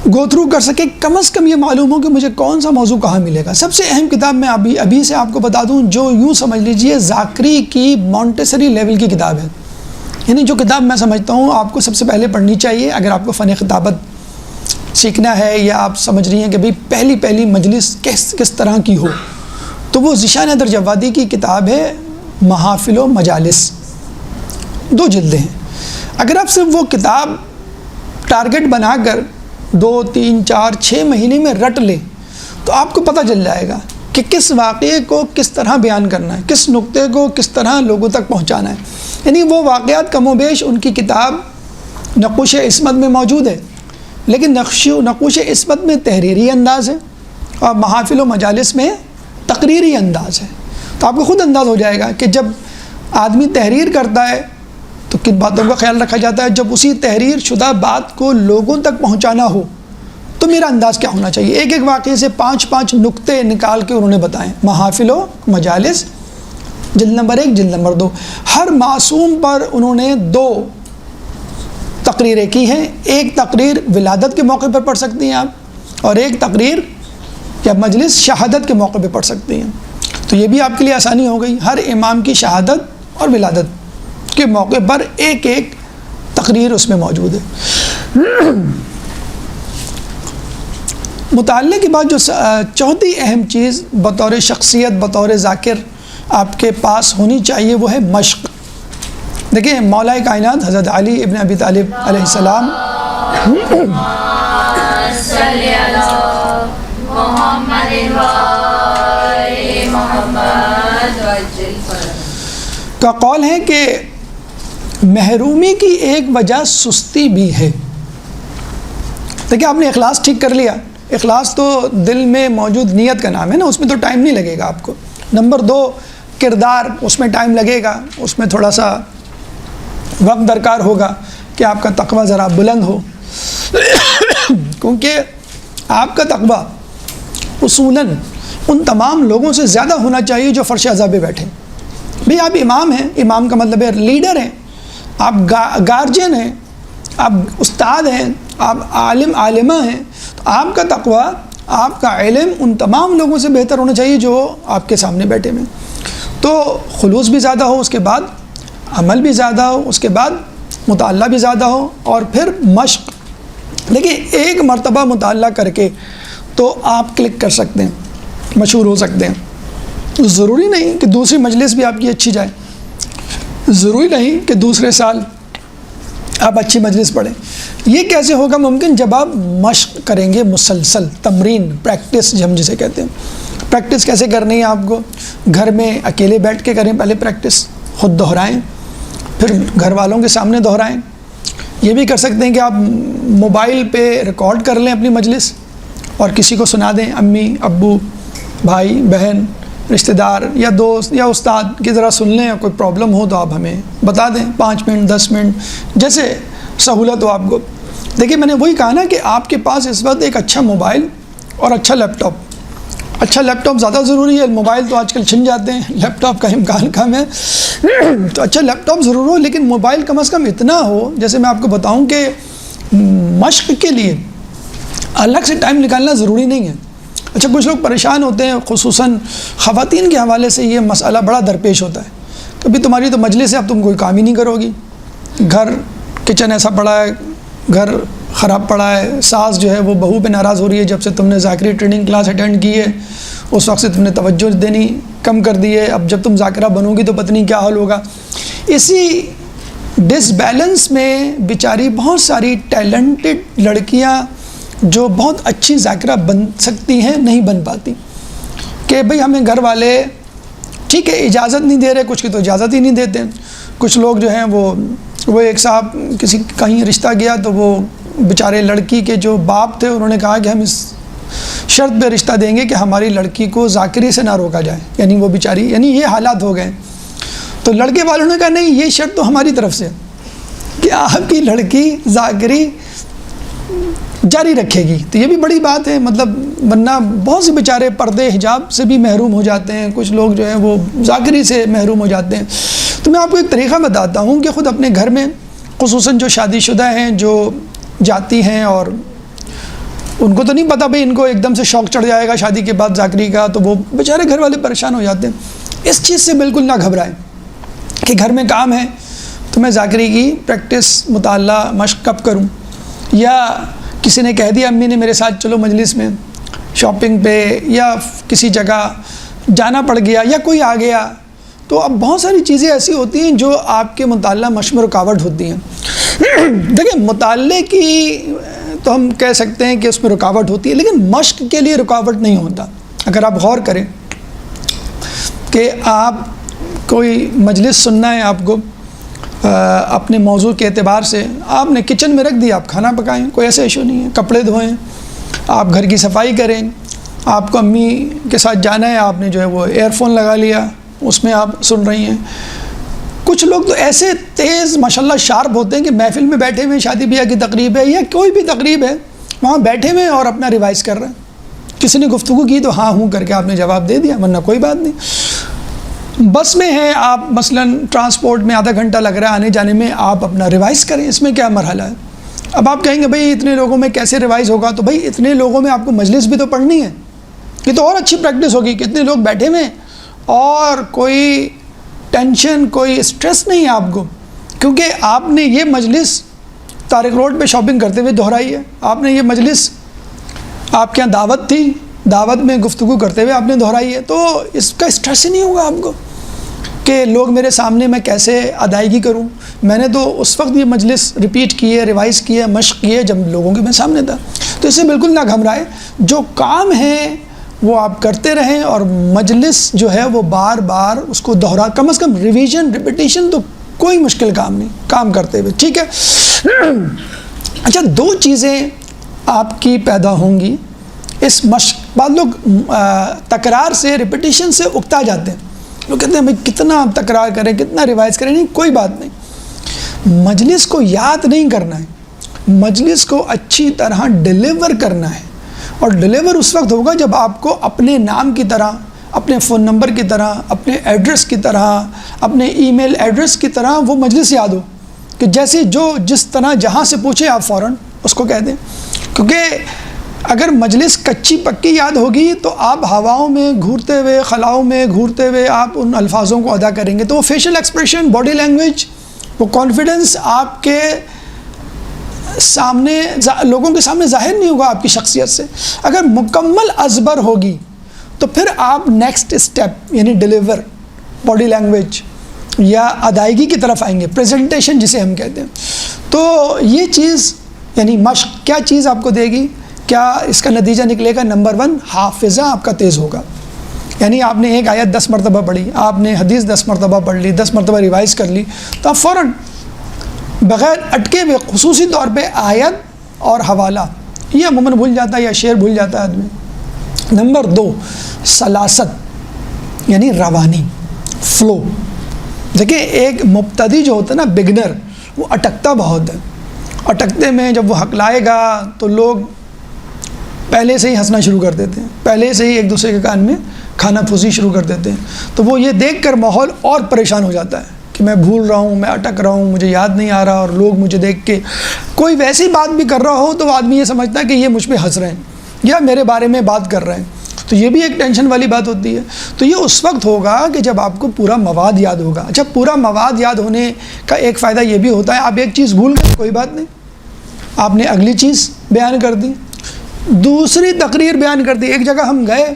گو تھرو کر سکیں. کم از کم یہ معلوم ہو کہ مجھے کون سا موضوع کہاں ملے گا. سب سے اہم کتاب میں ابھی سے آپ کو بتا دوں، جو یوں سمجھ لیجئے ذاکری کی مونٹیسری لیول کی کتاب ہے. یعنی جو کتاب میں سمجھتا ہوں آپ کو سب سے پہلے پڑھنی چاہیے اگر آپ کو فن خطابت سیکھنا ہے، یا آپ سمجھ رہی ہیں کہ بھئی پہلی مجلس کس طرح کی ہو، تو وہ ذیشان حیدر جوادی کی کتاب ہے محافل و مجالس، 2 جلدیں ہیں. اگر آپ صرف وہ کتاب ٹارگٹ بنا کر 2، 3، 4، 6 مہینے میں رٹ لیں تو آپ کو پتہ چل جائے گا کہ کس واقعے کو کس طرح بیان کرنا ہے، کس نقطے کو کس طرح لوگوں تک پہنچانا ہے. یعنی وہ واقعات کم و بیش ان کی کتاب نقوش عصمت میں موجود ہے، لیکن نقوش عصمت میں تحریری انداز ہے اور محافل و مجالس میں تقریری انداز ہے. تو آپ کو خود انداز ہو جائے گا کہ جب آدمی تحریر کرتا ہے تو کن باتوں کا خیال رکھا جاتا ہے. جب اسی تحریر شدہ بات کو لوگوں تک پہنچانا ہو تو میرا انداز کیا ہونا چاہیے. ایک واقعے سے 5 نقطے نکال کے انہوں نے بتائیں. محافل و مجالس جلد نمبر 1، جلد نمبر 2. ہر معصوم پر انہوں نے 2 تقریریں کی ہیں. ایک تقریر ولادت کے موقع پر پڑھ سکتی ہیں آپ، اور ایک تقریر یا مجلس شہادت کے موقع پہ پڑھ سکتی ہیں. تو یہ بھی آپ کے لیے آسانی ہو گئی. ہر امام کی شہادت اور ولادت کے موقع پر ایک تقریر اس میں موجود ہے. مطالعے کے بعد جو چوتھی اہم چیز بطور شخصیت، بطور ذاکر آپ کے پاس ہونی چاہیے وہ ہے مشق. دیکھیں مولا کائنات حضرت علی ابن ابی طالب علیہ السلام کا قول ہے کہ محرومی کی ایک وجہ سستی بھی ہے. دیکھیں آپ نے اخلاص ٹھیک کر لیا. اخلاص تو دل میں موجود نیت کا نام ہے نا، اس میں تو ٹائم نہیں لگے گا آپ کو. نمبر 2 کردار، اس میں ٹائم لگے گا، اس میں تھوڑا سا وقت درکار ہوگا کہ آپ کا تقوی ذرا بلند ہو. کیونکہ آپ کا تقوی اصولاً ان تمام لوگوں سے زیادہ ہونا چاہیے جو فرش عذاب پہ بیٹھے. بھئی آپ امام ہیں، امام کا مطلب ہے لیڈر ہیں، آپ گارجین ہیں، آپ استاد ہیں، آپ عالم عالمہ ہیں. تو آپ کا تقوی، آپ کا علم ان تمام لوگوں سے بہتر ہونا چاہیے جو آپ کے سامنے بیٹھے ہوئے. تو خلوص بھی زیادہ ہو، اس کے بعد عمل بھی زیادہ ہو، اس کے بعد مطالعہ بھی زیادہ ہو، اور پھر مشق. دیکھیے ایک مرتبہ مطالعہ کر کے تو آپ کلک کر سکتے ہیں، مشہور ہو سکتے ہیں. ضروری نہیں کہ دوسری مجلس بھی آپ کی اچھی جائے، ضروری نہیں کہ دوسرے سال آپ اچھی مجلس پڑھیں. یہ کیسے ہوگا ممکن؟ جب آپ مشق کریں گے، مسلسل تمرین، پریکٹس ہم جسے کہتے ہیں. پریکٹس کیسے کرنی ہے آپ کو؟ گھر میں اکیلے بیٹھ کے کریں پہلے پریکٹس، خود دہرائیں، پھر گھر والوں کے سامنے دہرائیں. یہ بھی کر سکتے ہیں کہ آپ موبائل پہ ریکارڈ کر لیں اپنی مجلس اور کسی کو سنا دیں، امی ابو بھائی بہن رشتہ دار یا دوست یا استاد کی ذرا سن لیں. کوئی پرابلم ہو تو آپ ہمیں بتا دیں، 5 منٹ 10 منٹ جیسے سہولت ہو آپ کو. دیکھیے میں نے وہی کہا نا کہ آپ کے پاس اس وقت ایک اچھا موبائل اور اچھا لیپ ٹاپ. اچھا لیپ ٹاپ زیادہ ضروری ہے، موبائل تو آج کل چھن جاتے ہیں، لیپ ٹاپ کا امکان کم ہے. تو اچھا لیپ ٹاپ ضرور ہو، لیکن موبائل کم از کم اتنا ہو. جیسے میں آپ کو بتاؤں کہ مشق کے لیے الگ سے ٹائم نکالنا ضروری نہیں ہے. اچھا کچھ لوگ پریشان ہوتے ہیں، خصوصاً خواتین کے حوالے سے یہ مسئلہ بڑا درپیش ہوتا ہے. کبھی تمہاری تو مجلس ہے، اب تم کوئی کام ہی نہیں کرو گی، گھر کچن ایسا پڑا ہے، گھر خراب پڑا ہے، ساس جو ہے وہ بہو پہ ناراض ہو رہی ہے، جب سے تم نے ذاکری ٹریننگ کلاس اٹینڈ کی ہے اس وقت سے تم نے توجہ دینی کم کر دی ہے، اب جب تم ذاکرہ بنو گی تو پتہ نہیں کیا حال ہوگا. اسی ڈس بیلنس میں بیچاری بہت ساری ٹیلنٹڈ لڑکیاں جو بہت اچھی ذاکرہ بن سکتی ہیں نہیں بن پاتی. کہ بھئی ہمیں گھر والے ٹھیک ہے اجازت نہیں دے رہے، کچھ کی تو اجازت ہی نہیں دیتے. کچھ لوگ جو ہیں وہ ایک صاحب کسی کہیں رشتہ گیا تو وہ بیچارے لڑکی کے جو باپ تھے انہوں نے کہا کہ ہم اس شرط پہ رشتہ دیں گے کہ ہماری لڑکی کو ذاکری سے نہ روکا جائے. یعنی وہ بیچاری، یعنی یہ حالات ہو گئے. تو لڑکے والوں نے کہا نہیں، یہ شرط تو ہماری طرف سے کہ آپ کی لڑکی ذاکری جاری رکھے گی. تو یہ بھی بڑی بات ہے، مطلب ورنہ بہت سے بیچارے پردے حجاب سے بھی محروم ہو جاتے ہیں، کچھ لوگ جو ہیں وہ ذاکری سے محروم ہو جاتے ہیں. تو میں آپ کو ایک طریقہ بتاتا ہوں کہ خود اپنے گھر میں خصوصاً جو شادی شدہ ہیں جو جاتی ہیں اور ان کو تو نہیں پتہ بھئی ان کو ایک دم سے شوق چڑھ جائے گا شادی کے بعد ذاکری کا، تو وہ بیچارے گھر والے پریشان ہو جاتے ہیں. اس چیز سے بالکل نہ گھبرائیں کہ گھر میں کام ہے تو میں ذاکری کی پریکٹس مطالعہ مشق کب کروں، یا کسی نے کہہ دیا امی نے میرے ساتھ چلو مجلس میں شاپنگ پہ یا کسی جگہ جانا پڑ گیا یا کوئی آ گیا. تو اب بہت ساری چیزیں ایسی ہوتی ہیں جو آپ کے مطالعہ مشق میں رکاوٹ ہوتی ہیں. دیکھیں مطالعے کی تو ہم کہہ سکتے ہیں کہ اس میں رکاوٹ ہوتی ہے، لیکن مشق کے لیے رکاوٹ نہیں ہوتا. اگر آپ غور کریں کہ آپ کوئی مجلس سننا ہے آپ کو اپنے موضوع کے اعتبار سے، آپ نے کچن میں رکھ دیا، آپ کھانا پکائیں، کوئی ایسا ایشو نہیں ہے. کپڑے دھوئیں، آپ گھر کی صفائی کریں، آپ کو امی کے ساتھ جانا ہے، آپ نے جو ہے وہ ایئر فون لگا لیا، اس میں آپ سن رہی ہیں. کچھ لوگ تو ایسے تیز ماشاءاللہ شارپ ہوتے ہیں کہ محفل میں بیٹھے ہوئے، شادی بیاہ کی تقریب ہے یا کوئی بھی تقریب ہے، وہاں بیٹھے ہوئے اور اپنا ریوائز کر رہے ہیں. کسی نے گفتگو کی تو ہاں ہوں کر کے آپ نے جواب دے دیا، ورنہ کوئی بات نہیں. بس میں ہیں آپ، مثلا ٹرانسپورٹ میں آدھا گھنٹہ لگ رہا ہے آنے جانے میں، آپ اپنا ریوائز کریں، اس میں کیا مرحلہ ہے. اب آپ کہیں گے بھئی اتنے لوگوں میں کیسے ریوائز ہوگا، تو بھئی اتنے لوگوں میں آپ کو مجلس بھی تو پڑھنی ہے، یہ تو اور اچھی پریکٹس ہوگی. کتنے لوگ بیٹھے ہوئے اور کوئی ٹینشن کوئی اسٹریس نہیں ہے آپ کو، کیونکہ آپ نے یہ مجلس طارق روڈ پہ شاپنگ کرتے ہوئے دہرائی ہے. آپ نے یہ مجلس آپ کے یہاں دعوت تھی، دعوت میں گفتگو کرتے ہوئے آپ نے دہرائی ہے. تو اس کا اسٹریس ہی نہیں ہوگا آپ کو کہ لوگ میرے سامنے میں کیسے ادائیگی کروں. میں نے تو اس وقت یہ مجلس ریپیٹ کی ہے، ریوائز کی ہے، مشق کی ہے جب لوگوں کے میں سامنے تھا. تو اس سے بالکل نہ گھبرائے، جو کام ہے وہ آپ کرتے رہیں اور مجلس جو ہے وہ بار بار اس کو دہرا، کم از کم ریویژن ریپیٹیشن تو کوئی مشکل کام نہیں، کام کرتے ہوئے. ٹھیک ہے. اچھا 2 چیزیں آپ کی پیدا ہوں گی اس مشق. بعض لوگ تکرار سے ریپیٹیشن سے اکتا جاتے ہیں، لوگ کہتے ہیں بھائی کتنا تکرار کریں، کتنا ریوائز کریں. نہیں، کوئی بات نہیں. مجلس کو یاد نہیں کرنا ہے، مجلس کو اچھی طرح ڈیلیور کرنا ہے. اور ڈیلیور اس وقت ہوگا جب آپ کو اپنے نام کی طرح، اپنے فون نمبر کی طرح، اپنے ایڈریس کی طرح، اپنے ای میل ایڈریس کی طرح وہ مجلس یاد ہو، کہ جیسے جو جس طرح جہاں سے پوچھے آپ فوراً اس کو کہہ دیں. کیونکہ اگر مجلس کچی پکی یاد ہوگی تو آپ ہواؤں میں گھورتے ہوئے، خلاؤں میں گھورتے ہوئے آپ ان الفاظوں کو ادا کریں گے، تو وہ فیشل ایکسپریشن، باڈی لینگویج، وہ کانفیڈنس آپ کے سامنے، لوگوں کے سامنے ظاہر نہیں ہوگا آپ کی شخصیت سے۔ اگر مکمل ازبر ہوگی تو پھر آپ نیکسٹ اسٹیپ یعنی ڈیلیور، باڈی لینگویج یا ادائیگی کی طرف آئیں گے، پریزنٹیشن جسے ہم کہتے ہیں۔ تو یہ چیز یعنی مشق کیا چیز آپ کو دے گی، کیا اس کا نتیجہ نکلے گا؟ نمبر 1، حافظہ آپ کا تیز ہوگا، یعنی آپ نے ایک آیت 10 مرتبہ پڑھی، آپ نے حدیث 10 مرتبہ پڑھ لی، 10 مرتبہ ریوائز کر لی، تو آپ فوراً بغیر اٹکے ہوئے، خصوصی طور پہ آیت اور حوالہ یہ عموماً بھول جاتا ہے یا شعر بھول جاتا ہے آدمی۔ نمبر 2، سلاست یعنی روانی، فلو۔ دیکھیں ایک مبتدی جو ہوتا ہے نا، بگنر، وہ اٹکتا بہت ہے، اٹکتے میں جب وہ ہکلائے گا تو لوگ پہلے سے ہی ہنسنا شروع کر دیتے ہیں، پہلے سے ہی ایک دوسرے کے کان میں کھانا پھوسی شروع کر دیتے ہیں، تو وہ یہ دیکھ کر ماحول اور پریشان ہو جاتا ہے کہ میں بھول رہا ہوں، میں اٹک رہا ہوں، مجھے یاد نہیں آ رہا، اور لوگ مجھے دیکھ کے کوئی ویسی بات بھی کر رہا ہو تو وہ آدمی یہ سمجھتا ہے کہ یہ مجھ پہ ہنس رہے ہیں یا میرے بارے میں بات کر رہے ہیں، تو یہ بھی ایک ٹینشن والی بات ہوتی ہے۔ تو یہ اس وقت ہوگا کہ جب آپ کو پورا مواد یاد ہوگا۔ اچھا، پورا مواد یاد ہونے کا ایک فائدہ یہ بھی ہوتا ہے، آپ ایک چیز بھول گئے کوئی بات نہیں، آپ نے اگلی چیز بیان کر دی، دوسری تقریر بیان کر دی۔ ایک جگہ ہم گئے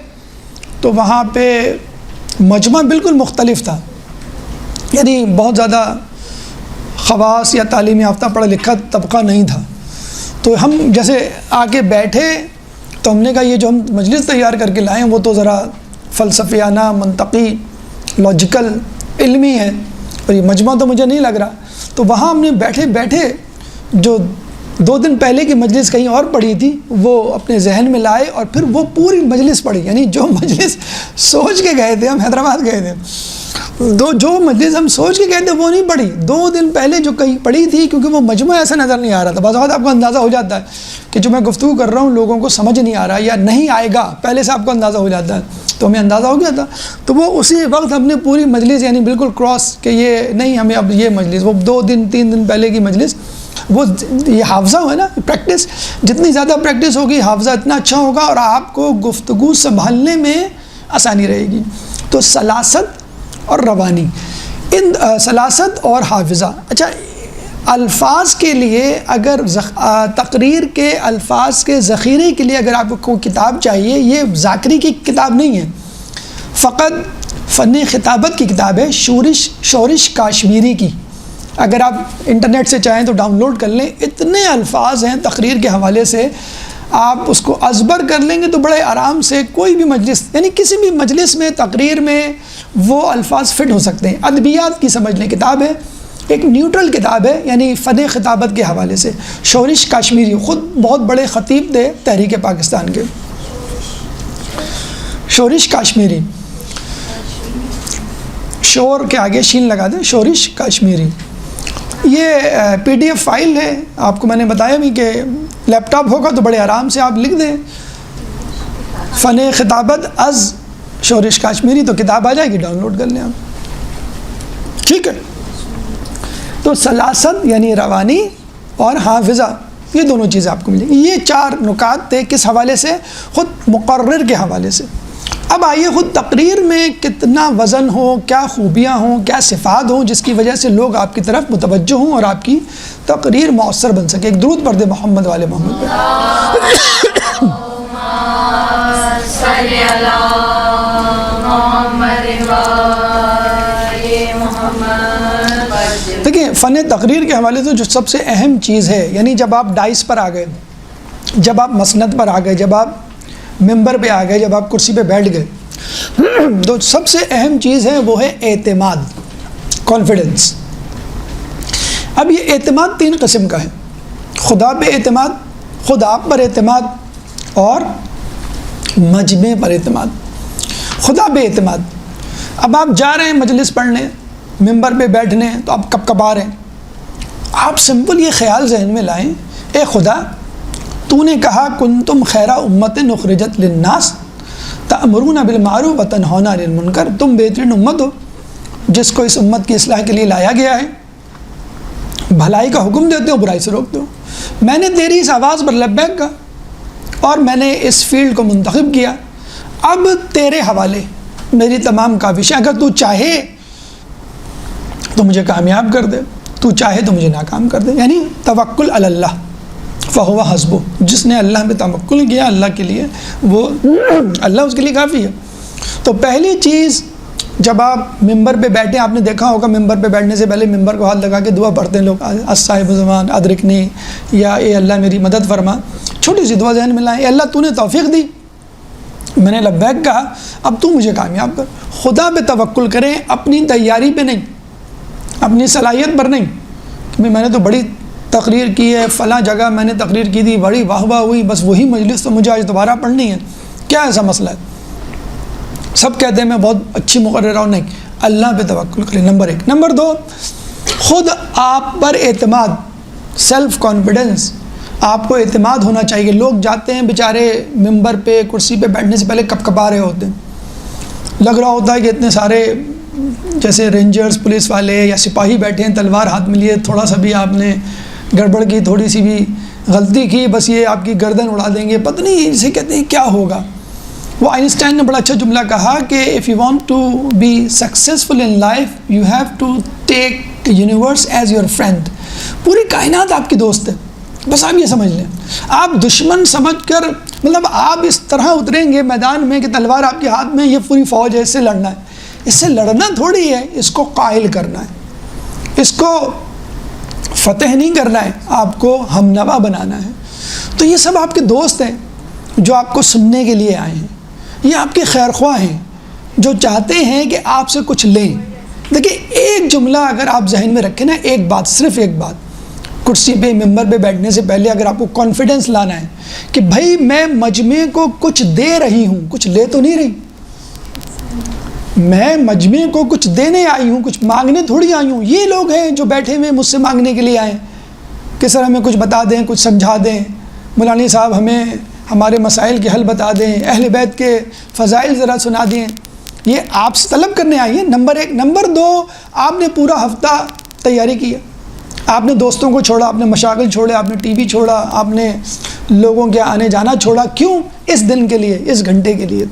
تو وہاں پہ مجمع بالکل مختلف تھا، یعنی بہت زیادہ خواص یا تعلیم یافتہ پڑھا لکھا طبقہ نہیں تھا، تو ہم جیسے آ کے بیٹھے تو ہم نے کہا یہ جو ہم مجلس تیار کر کے لائے ہیں وہ تو ذرا فلسفیانہ، منطقی، لاجیکل، علمی ہے، اور یہ مجمع تو مجھے نہیں لگ رہا۔ تو وہاں ہم نے بیٹھے بیٹھے جو 2 دن پہلے کی مجلس کہیں اور پڑھی تھی وہ اپنے ذہن میں لائے، اور پھر وہ پوری مجلس پڑھی، یعنی جو مجلس سوچ کے گئے تھے، ہم حیدرآباد گئے تھے، جو مجلس ہم سوچ کے گئے تھے وہ نہیں پڑھی، 2 دن پہلے جو کہیں پڑھی تھی، کیونکہ وہ مجمع ایسا نظر نہیں آ رہا تھا۔ بعض اوقات آپ کو اندازہ ہو جاتا ہے کہ جو میں گفتگو کر رہا ہوں لوگوں کو سمجھ نہیں آ رہا یا نہیں آئے گا، پہلے سے آپ کو اندازہ ہو جاتا ہے، تو ہمیں اندازہ ہو گیا تھا۔ تو وہ اسی وقت ہم نے پوری مجلس یعنی بالکل کراس کہ یہ نہیں، ہمیں اب یہ مجلس، وہ 2 دن 3 دن پہلے کی مجلس، وہ یہ حافظہ ہے نا، پریکٹس، جتنی زیادہ پریکٹس ہوگی حافظہ اتنا اچھا ہوگا اور آپ کو گفتگو سنبھالنے میں آسانی رہے گی۔ تو سلاست اور روانی، ان سلاست اور حافظہ۔ اچھا، الفاظ کے لیے اگر تقریر کے الفاظ کے ذخیرے کے لیے اگر آپ کو کتاب چاہیے، یہ ذاکری کی کتاب نہیں ہے، فقط فن خطابت کی کتاب ہے، شورش کاشمیری کی۔ اگر آپ انٹرنیٹ سے چاہیں تو ڈاؤن لوڈ کر لیں، اتنے الفاظ ہیں تقریر کے حوالے سے، آپ اس کو ازبر کر لیں گے تو بڑے آرام سے کوئی بھی مجلس، یعنی کسی بھی مجلس میں، تقریر میں وہ الفاظ فٹ ہو سکتے ہیں۔ ادبیات کی سمجھ لیں کتاب ہے، ایک نیوٹرل کتاب ہے، یعنی فن خطابت کے حوالے سے۔ شورش کاشمیری خود بہت بڑے خطیب تھے تحریک پاکستان کے، شورش کاشمیری، شور کے آگے شین لگا دیں، شورش کاشمیری۔ یہ پی ڈی ایف فائل ہے، آپ کو میں نے بتایا بھی کہ لیپ ٹاپ ہوگا تو بڑے آرام سے آپ لکھ دیں فن خطابت از شورش کاشمیری، تو کتاب آ جائے گی، ڈاؤن لوڈ کر لیں آپ، ٹھیک ہے۔ تو سلاست یعنی روانی اور حافظہ، یہ دونوں چیزیں آپ کو ملیں گی۔ یہ 4 نکات تھے، کس حوالے سے؟ خود مقرر کے حوالے سے۔ اب آئیے خود تقریر میں کتنا وزن ہو، کیا خوبیاں ہوں، کیا صفات ہوں جس کی وجہ سے لوگ آپ کی طرف متوجہ ہوں اور آپ کی تقریر مؤثر بن سکے۔ ایک درود پڑھ دے محمد والے محمد پہ۔ دیکھیں فن تقریر کے حوالے سے جو سب سے اہم چیز ہے، یعنی جب آپ ڈائس پر آ گئے، جب آپ مسند پر آ گئے، جب آپ ممبر پہ آ گئے، جب آپ کرسی پہ بیٹھ گئے، تو سب سے اہم چیز ہے وہ ہے اعتماد، کانفیڈنس۔ اب یہ اعتماد 3 قسم کا ہے، خدا پہ اعتماد، خود آپ پر اعتماد، اور مجمع پر اعتماد۔ خدا پہ اعتماد، اب آپ جا رہے ہیں مجلس پڑھنے، ممبر پہ بیٹھنے، تو آپ کب کب آ رہے ہیں، آپ سمپل یہ خیال ذہن میں لائیں، اے خدا، تو نے کہا کنتم خیر امت اخرجت للناس تأمرون بالمعروف وتنہون عن المنکر، تم بہترین امت ہو جس کو اس امت کی اصلاح کے لیے لایا گیا ہے، بھلائی کا حکم دیتے ہو، برائی سے روکتے ہو۔ میں نے تیری اس آواز پر لبیک کہا اور میں نے اس فیلڈ کو منتخب کیا، اب تیرے حوالے میری تمام کاوشیں، اگر تو چاہے تو مجھے کامیاب کر دے، تو چاہے تو مجھے ناکام کر دے. یعنی توکل علی اللہ فہو حسبہ، جس نے اللہ پہ توکل کیا اللہ کے لیے وہ اللہ اس کے لیے کافی ہے. تو پہلی چیز، جب آپ ممبر پہ بیٹھیں، آپ نے دیکھا ہوگا ممبر پہ بیٹھنے سے پہلے ممبر کو ہاتھ لگا کے دعا پڑھتے ہیں لوگ، الصاحب زمان ادرکنی، یا اے اللہ میری مدد فرما. چھوٹی سی دعا ذہن میں لائیں، اے اللہ تو نے توفیق دی، میں نے لبیک کہا، اب تو مجھے کامیاب کر. خدا پہ توکل کریں، اپنی تیاری پہ نہیں، اپنی صلاحیت پر نہیں کہ میں نے تو بڑی تقریر کی ہے، فلاں جگہ میں نے تقریر کی تھی، بڑی واہ واہ ہوئی، بس وہی مجلس تو مجھے آج دوبارہ پڑھنی ہے. کیا ایسا مسئلہ ہے؟ سب کہتے ہیں میں بہت اچھی مقررہ ہوں. نہیں، اللہ پہ توکل کریں، نمبر 1. نمبر 2، خود آپ پر اعتماد، سیلف کانفیڈنس، آپ کو اعتماد ہونا چاہیے. لوگ جاتے ہیں بیچارے ممبر پہ کرسی پہ بیٹھنے سے پہلے کپکپا رہے ہوتے ہیں، لگ رہا ہوتا ہے کہ اتنے سارے جیسے رینجرز پولیس والے یا سپاہی بیٹھے ہیں، تلوار ہاتھ میں لیے، تھوڑا سا بھی آپ نے گڑبڑ کی، تھوڑی سی بھی غلطی کی، بس یہ آپ کی گردن اڑا دیں گے. پتہ نہیں اسے کہتے ہیں کیا ہوگا. وہ آئنسٹائن نے بڑا اچھا جملہ کہا کہ if you want to be successful in life you have to take universe as your friend. پوری کائنات آپ کی دوست ہے، بس آپ یہ سمجھ لیں. آپ دشمن سمجھ کر، مطلب آپ اس طرح اتریں گے میدان میں کہ تلوار آپ کے ہاتھ میں، یہ پوری فوج ہے، اس سے لڑنا ہے. اس سے لڑنا تھوڑی ہے، اس کو قائل کرنا ہے، اس کو فتح نہیں کرنا ہے، آپ کو ہم نوا بنانا ہے. تو یہ سب آپ کے دوست ہیں جو آپ کو سننے کے لیے آئے ہیں، یہ آپ کے خیر خواہ ہیں جو چاہتے ہیں کہ آپ سے کچھ لیں. دیکھیں، ایک جملہ اگر آپ ذہن میں رکھیں نا، ایک بات، صرف ایک بات، کرسی پہ ممبر پہ بیٹھنے سے پہلے اگر آپ کو کانفیڈنس لانا ہے کہ بھائی میں مجمع کو کچھ دے رہی ہوں، کچھ لے تو نہیں رہی، میں مجمع کو کچھ دینے آئی ہوں، کچھ مانگنے تھوڑی آئی ہوں. یہ لوگ ہیں جو بیٹھے ہوئے مجھ سے مانگنے کے لیے آئے ہیں کہ سر ہمیں کچھ بتا دیں، کچھ سمجھا دیں، مولانا صاحب ہمیں ہمارے مسائل کے حل بتا دیں، اہل بیت کے فضائل ذرا سنا دیں. یہ آپ سے طلب کرنے آئی ہیں، نمبر 1. نمبر 2، آپ نے پورا ہفتہ تیاری کی ہے، آپ نے دوستوں کو چھوڑا، آپ نے مشاغل چھوڑے، آپ نے ٹی وی چھوڑا، آپ نے لوگوں کے آنے جانا چھوڑا. کیوں؟ اس دن کے لیے، اس گھنٹے کے لیے.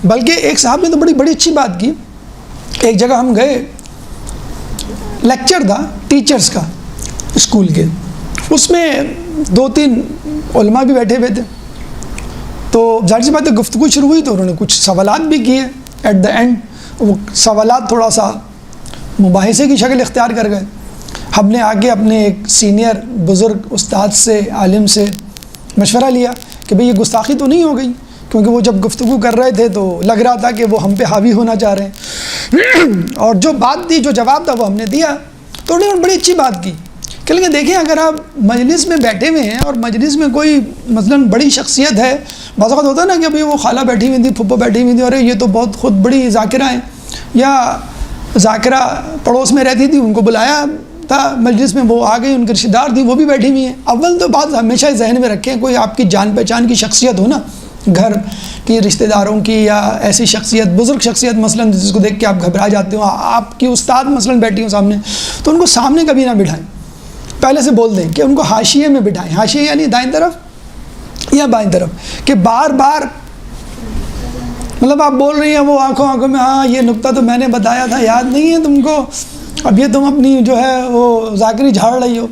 بلکہ ایک صاحب نے تو بڑی اچھی بات کی. ایک جگہ ہم گئے، لیکچر تھا ٹیچرز کا اسکول کے، اس میں 2-3 علماء بھی بیٹھے ہوئے تھے. تو ظاہر سی بات ہے گفتگو شروع ہوئی تو انہوں نے کچھ سوالات بھی کیے. ایٹ دا اینڈ وہ سوالات تھوڑا سا مباحثے کی شکل اختیار کر گئے. ہم نے آگے اپنے ایک سینئر بزرگ استاد سے، عالم سے مشورہ لیا کہ بھئی یہ گستاخی تو نہیں ہو گئی، کیونکہ وہ جب گفتگو کر رہے تھے تو لگ رہا تھا کہ وہ ہم پہ حاوی ہونا چاہ رہے ہیں. اور جو بات تھی، جو جواب تھا وہ ہم نے دیا. تو انہوں نے بڑی اچھی بات کی کہ لیکن دیکھیں، اگر آپ مجلس میں بیٹھے ہوئے ہیں اور مجلس میں کوئی مثلاً بڑی شخصیت ہے، بعض اوقات ہوتا ہے نا کہ بھئی وہ خالہ بیٹھی ہوئی تھی، پھپھو بیٹھی ہوئی تھی، ارے یہ تو بہت خود بڑی ذاکرہ ہیں، یا ذاکرہ پڑوس میں رہتی تھی، ان کو بلایا تھا مجلس میں، وہ آ گئی، ان کے رشتہ دار تھی، وہ بھی بیٹھی ہوئی ہیں. اول تو بات ہمیشہ ذہن میں رکھیں، کوئی آپ کی جان پہچان کی شخصیت ہو نا، گھر کی رشتہ داروں کی، یا ایسی شخصیت، بزرگ شخصیت مثلاً جس کو دیکھ کے آپ گھبرا جاتے ہو، آپ کی استاد مثلاً بیٹھی ہوں سامنے، تو ان کو سامنے کبھی نہ بٹھائیں. پہلے سے بول دیں کہ ان کو حاشیے میں بٹھائیں. حاشیے یعنی دائیں طرف یا بائیں طرف، کہ بار بار مطلب آپ بول رہی ہیں، وہ آنکھوں میں، ہاں یہ نقطہ تو میں نے بتایا تھا، یاد نہیں ہے تم کو، اب یہ تم اپنی جو ہے وہ ذاکری جھاڑ رہی ہو.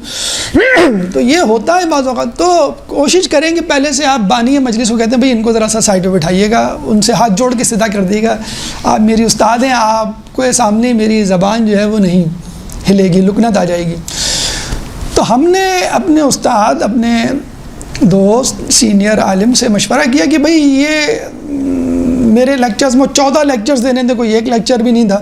تو یہ ہوتا ہے بعض اوقات. تو کوشش کریں کہ پہلے سے آپ بانی مجلس کو کہتے ہیں بھئی ان کو ذرا سا سائڈ پہ بٹھائیے گا، ان سے ہاتھ جوڑ کے سیدھا کر دیے گا، آپ میری استاد ہیں، آپ کو سامنے میری زبان جو ہے وہ نہیں ہلے گی، لکنت آ جائے گی. تو ہم نے اپنے استاد، اپنے دوست، سینئر عالم سے مشورہ کیا کہ بھئی یہ میرے لیکچرز میں 14 لیکچرز دینے تھے، کوئی ایک لیکچر بھی نہیں تھا،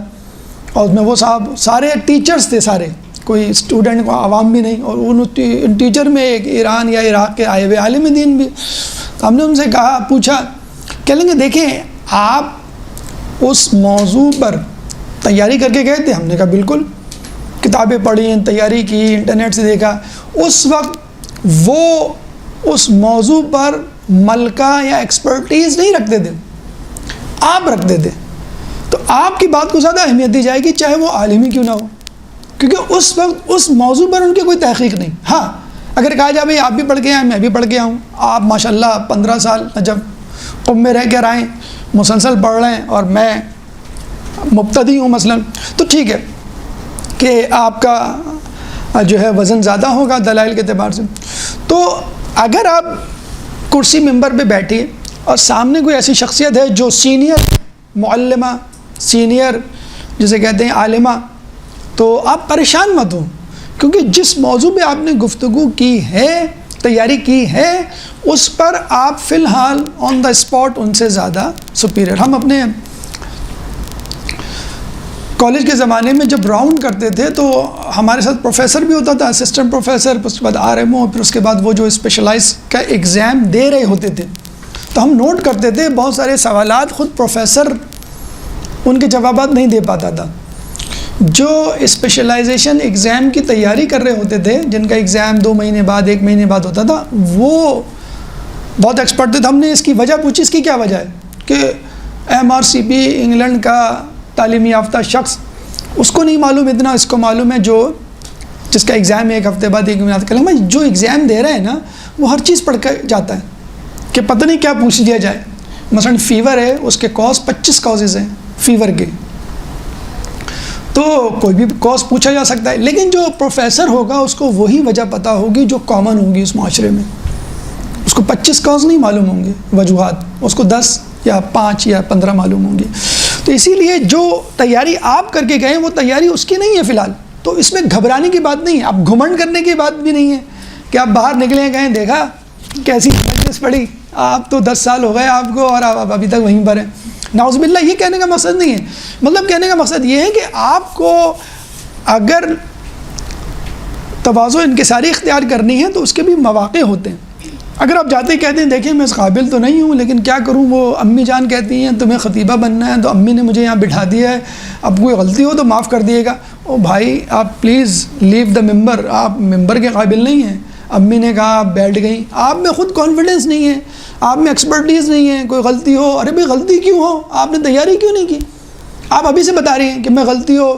اور اس میں وہ صاحب سارے ٹیچرز تھے، سارے، کوئی اسٹوڈنٹ کو عوام بھی نہیں، اور ان ٹیچر میں ایک ایران یا عراق کے آئے ہوئے عالم دین بھی. ہم نے ان سے کہا، پوچھا، کہہ لیں گے دیکھیں آپ اس موضوع پر تیاری کر کے گئے تھے؟ ہم نے کہا بالکل، کتابیں پڑھی، تیاری کی، انٹرنیٹ سے دیکھا. اس وقت وہ اس موضوع پر ملکہ یا ایکسپرٹیز نہیں رکھتے تھے، آپ رکھتے تھے. تو آپ کی بات کو زیادہ اہمیت دی جائے گی، چاہے وہ عالم ہی کیوں نہ ہو، کیونکہ اس وقت اس موضوع پر ان کی کوئی تحقیق نہیں. ہاں اگر کہا جائے بھائی آپ بھی پڑھ کے آئے میں بھی پڑھ کے آؤں, آپ ماشاءاللہ 15 سال جب قم میں رہ کر آئیں مسلسل پڑھ رہے ہیں اور میں مبتدی ہوں مثلا, تو ٹھیک ہے کہ آپ کا جو ہے وزن زیادہ ہوگا دلائل کے اعتبار سے. تو اگر آپ کرسی ممبر پہ بیٹھیے اور سامنے کوئی ایسی شخصیت ہے جو سینئر معلمہ, سینئر جسے کہتے ہیں عالمہ, تو آپ پریشان مت ہوں, کیونکہ جس موضوع پہ آپ نے گفتگو کی ہے, تیاری کی ہے, اس پر آپ فی الحال آن دا اسپاٹ ان سے زیادہ سپیریئر. ہم اپنے کالج کے زمانے میں جب راؤنڈ کرتے تھے تو ہمارے ساتھ پروفیسر بھی ہوتا تھا, اسسٹنٹ پروفیسر, اس کے بعد RMO, پھر اس کے بعد وہ جو اسپیشلائز کا ایگزام دے رہے ہوتے تھے, تو ہم نوٹ کرتے تھے بہت سارے سوالات خود پروفیسر ان کے جوابات نہیں دے پاتا تھا. جو اسپیشلائزیشن ایگزام کی تیاری کر رہے ہوتے تھے, جن کا ایگزام 2 مہینے بعد 1 مہینے بعد ہوتا تھا, وہ بہت ایکسپرٹ تھے. تو ہم نے اس کی وجہ پوچھی, اس کی کیا وجہ ہے کہ MRCP انگلینڈ کا تعلیمی یافتہ شخص, اس کو نہیں معلوم اتنا, اس کو معلوم ہے جس کا ایگزام 1 ہفتے بعد 1 مہینے بعد. کہا میں جو ایگزام دے رہے ہیں نا وہ ہر چیز پڑھ کے جاتا ہے کہ پتہ نہیں کیا پوچھ لیا جائے. مثلا فیور ہے, اس کے کاز 25 کازز ہیں فیور کے, تو کوئی بھی کاز پوچھا جا سکتا ہے. لیکن جو پروفیسر ہوگا اس کو وہی وجہ پتہ ہوگی جو کامن ہوگی اس معاشرے میں. اس کو 25 کاز نہیں معلوم ہوں گے وجوہات, اس کو 10 یا 5 یا 15 معلوم ہوں گے. تو اسی لیے جو تیاری آپ کر کے گئے وہ تیاری اس کی نہیں ہے فی الحال. تو اس میں گھبرانے کی بات نہیں ہے, آپ گھمنڈ کرنے کی بات بھی نہیں ہے کہ آپ باہر نکلے گئے دیکھا کیسی مجلس پڑھی, آپ تو 10 سال ہو گئے آپ کو اور آپ ابھی تک وہیں پر ہیں. نعوذ باللہ, یہ کہنے کا مقصد نہیں ہے. مطلب کہنے کا مقصد یہ ہے کہ آپ کو اگر تواضع انکساری اختیار کرنی ہے تو اس کے بھی مواقع ہوتے ہیں. اگر آپ جاتے ہی کہتے ہیں دیکھیں میں اس قابل تو نہیں ہوں لیکن کیا کروں, وہ امی جان کہتی ہیں تمہیں خطیبہ بننا ہے تو امی نے مجھے یہاں بٹھا دیا ہے, اب کوئی غلطی ہو تو معاف کر دیے گا. او بھائی آپ پلیز لیو دا ممبر, آپ ممبر کے قابل نہیں ہیں. امی نے کہا آپ بیٹھ گئیں, آپ میں خود کانفیڈنس نہیں ہے, آپ میں ایکسپرٹیز نہیں ہے. کوئی غلطی ہو, ارے بھائی غلطی کیوں ہو, آپ نے تیاری کیوں نہیں کی. آپ ابھی سے بتا رہی ہیں کہ میں غلطی ہو,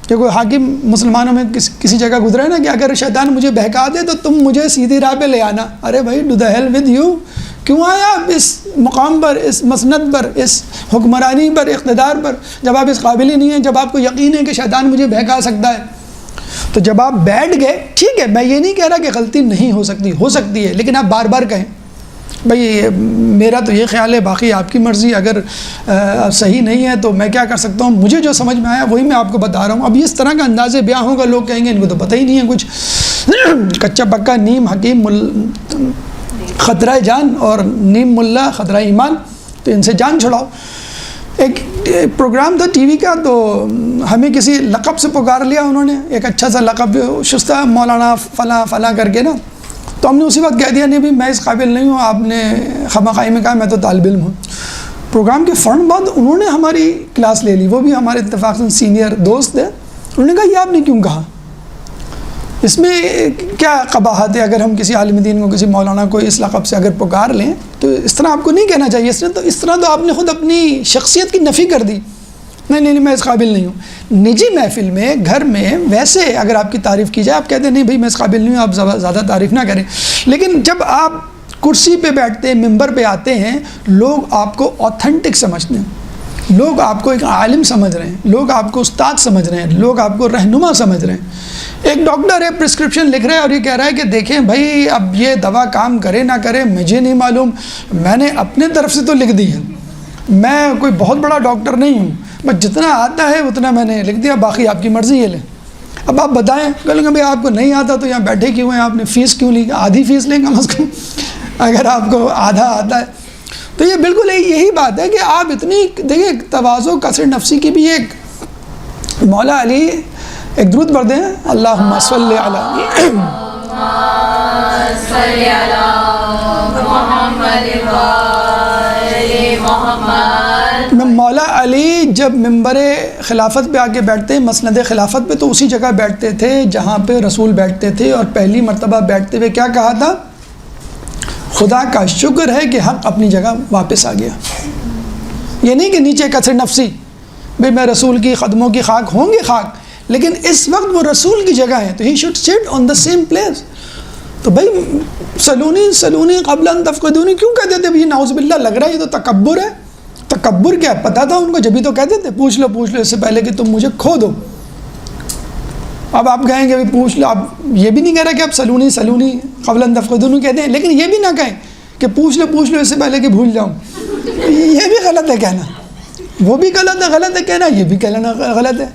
کہ کوئی حاکم مسلمانوں میں کسی جگہ گزرا ہے نا کہ اگر شیطان مجھے بہکا دے تو تم مجھے سیدھی راہ پہ لے آنا. ارے بھائی do the hell with you, کیوں آیا آپ اس مقام پر, اس مسند پر, اس حکمرانی پر, اقتدار پر, جب آپ اس قابل ہی نہیں ہیں, جب آپ کو یقین ہے کہ شیطان مجھے بہکا سکتا ہے. تو جب آپ بیٹھ گئے, ٹھیک ہے میں یہ نہیں کہہ رہا کہ غلطی نہیں ہو سکتی ہے, لیکن آپ بار بار کہیں بھئی میرا تو یہ خیال ہے, باقی آپ کی مرضی, اگر صحیح نہیں ہے تو میں کیا کر سکتا ہوں, مجھے جو سمجھ میں آیا وہی میں آپ کو بتا رہا ہوں. اب اس طرح کا انداز بیاں ہوگا, لوگ کہیں گے ان کو تو پتہ ہی نہیں ہے کچھ, کچا پکا نیم حکیم خطرہ جان اور نیم ملا خطرہ ایمان, تو ان سے جان چھڑاؤ. ایک پروگرام تھا ٹی وی کا, تو ہمیں کسی لقب سے پکار لیا انہوں نے, ایک اچھا سا لقب شستہ مولانا فلاں فلاں کر کے نا, تو ہم نے اسی وقت کہہ دیا نہیں بھائی میں اس قابل نہیں ہوں. آپ نے خامخواہی میں کہا میں تو طالب علم ہوں. پروگرام کے فوراً بعد انہوں نے ہماری کلاس لے لی, وہ بھی ہمارے اتفاق سے سینئر دوست ہیں. انہوں نے کہا یہ آپ نے کیوں کہا, اس میں کیا قباحت ہے, اگر ہم کسی عالم دین کو, کسی مولانا کو اس لقب سے اگر پکار لیں تو اس طرح آپ کو نہیں کہنا چاہیے. اس طرح تو آپ نے خود اپنی شخصیت کی نفی کر دی. نہیں میں اس قابل نہیں ہوں. نجی محفل میں, گھر میں ویسے اگر آپ کی تعریف کی جائے, آپ کہتے ہیں نہیں بھائی میں اس قابل نہیں ہوں, آپ زیادہ تعریف نہ کریں. لیکن جب آپ کرسی پہ بیٹھتے ہیں, ممبر پہ آتے ہیں, لوگ آپ کو آتھینٹک سمجھتے ہیں, لوگ آپ کو ایک عالم سمجھ رہے ہیں, لوگ آپ کو استاد سمجھ رہے ہیں, لوگ آپ کو رہنما سمجھ رہے ہیں. ایک ڈاکٹر ہے پرسکرپشن لکھ رہا ہے اور یہ کہہ رہا ہے کہ دیکھیں بھائی اب یہ دوا کام کرے نہ کرے مجھے نہیں معلوم, میں نے اپنے طرف سے تو لکھ دی ہے, میں کوئی بہت بڑا ڈاکٹر نہیں ہوں, بس جتنا آتا ہے اتنا میں نے لکھ دیا, باقی آپ کی مرضی یہ لیں. اب آپ بتائیں, کہیں گے بھائی آپ کو نہیں آتا تو یہاں بیٹھے کیوں ہیں, آپ نے فیس کیوں لی, آدھی فیس لیں کم از کم اگر آپ کو آدھا آتا ہے. تو یہ بالکل یہی بات ہے کہ آپ اتنی دیکھیں تواضع کثر نفسی کی بھی ایک, مولا علی ایک درود پڑھ دیں, اللہم صلی علی مولا علی جب ممبر خلافت پہ آ کے بیٹھتے ہیں, مسند خلافت پہ, تو اسی جگہ بیٹھتے تھے جہاں پہ رسول بیٹھتے تھے, اور پہلی مرتبہ بیٹھتے ہوئے کیا کہا تھا, خدا کا شکر ہے کہ حق اپنی جگہ واپس آ گیا. یہ نہیں کہ نیچے کثر نفسی, بھئی میں رسول کی قدموں کی خاک ہوں گے خاک, لیکن اس وقت وہ رسول کی جگہ ہے تو he should sit on the same place. تو بھائی سلونی قبل ان تفقدونی کیوں کہتے تھے؟ یہ نعوذ باللہ لگ رہا ہے یہ تو تکبر ہے. تکبر کیا پتہ تھا ان کو جبھی تو کہتے تھے پوچھ لو اس سے پہلے کہ تم مجھے کھو دو. اب آپ کہیں کہ پوچھ لو. آپ یہ بھی نہیں کہہ رہے کہ آپ سلونی قبل ان تفقدونی کہتے ہیں، لیکن یہ بھی نہ کہیں کہ پوچھ لو اس سے پہلے کہ بھول جاؤں. یہ بھی غلط ہے کہنا، وہ بھی غلط ہے کہنا، یہ بھی کہنا غلط ہے.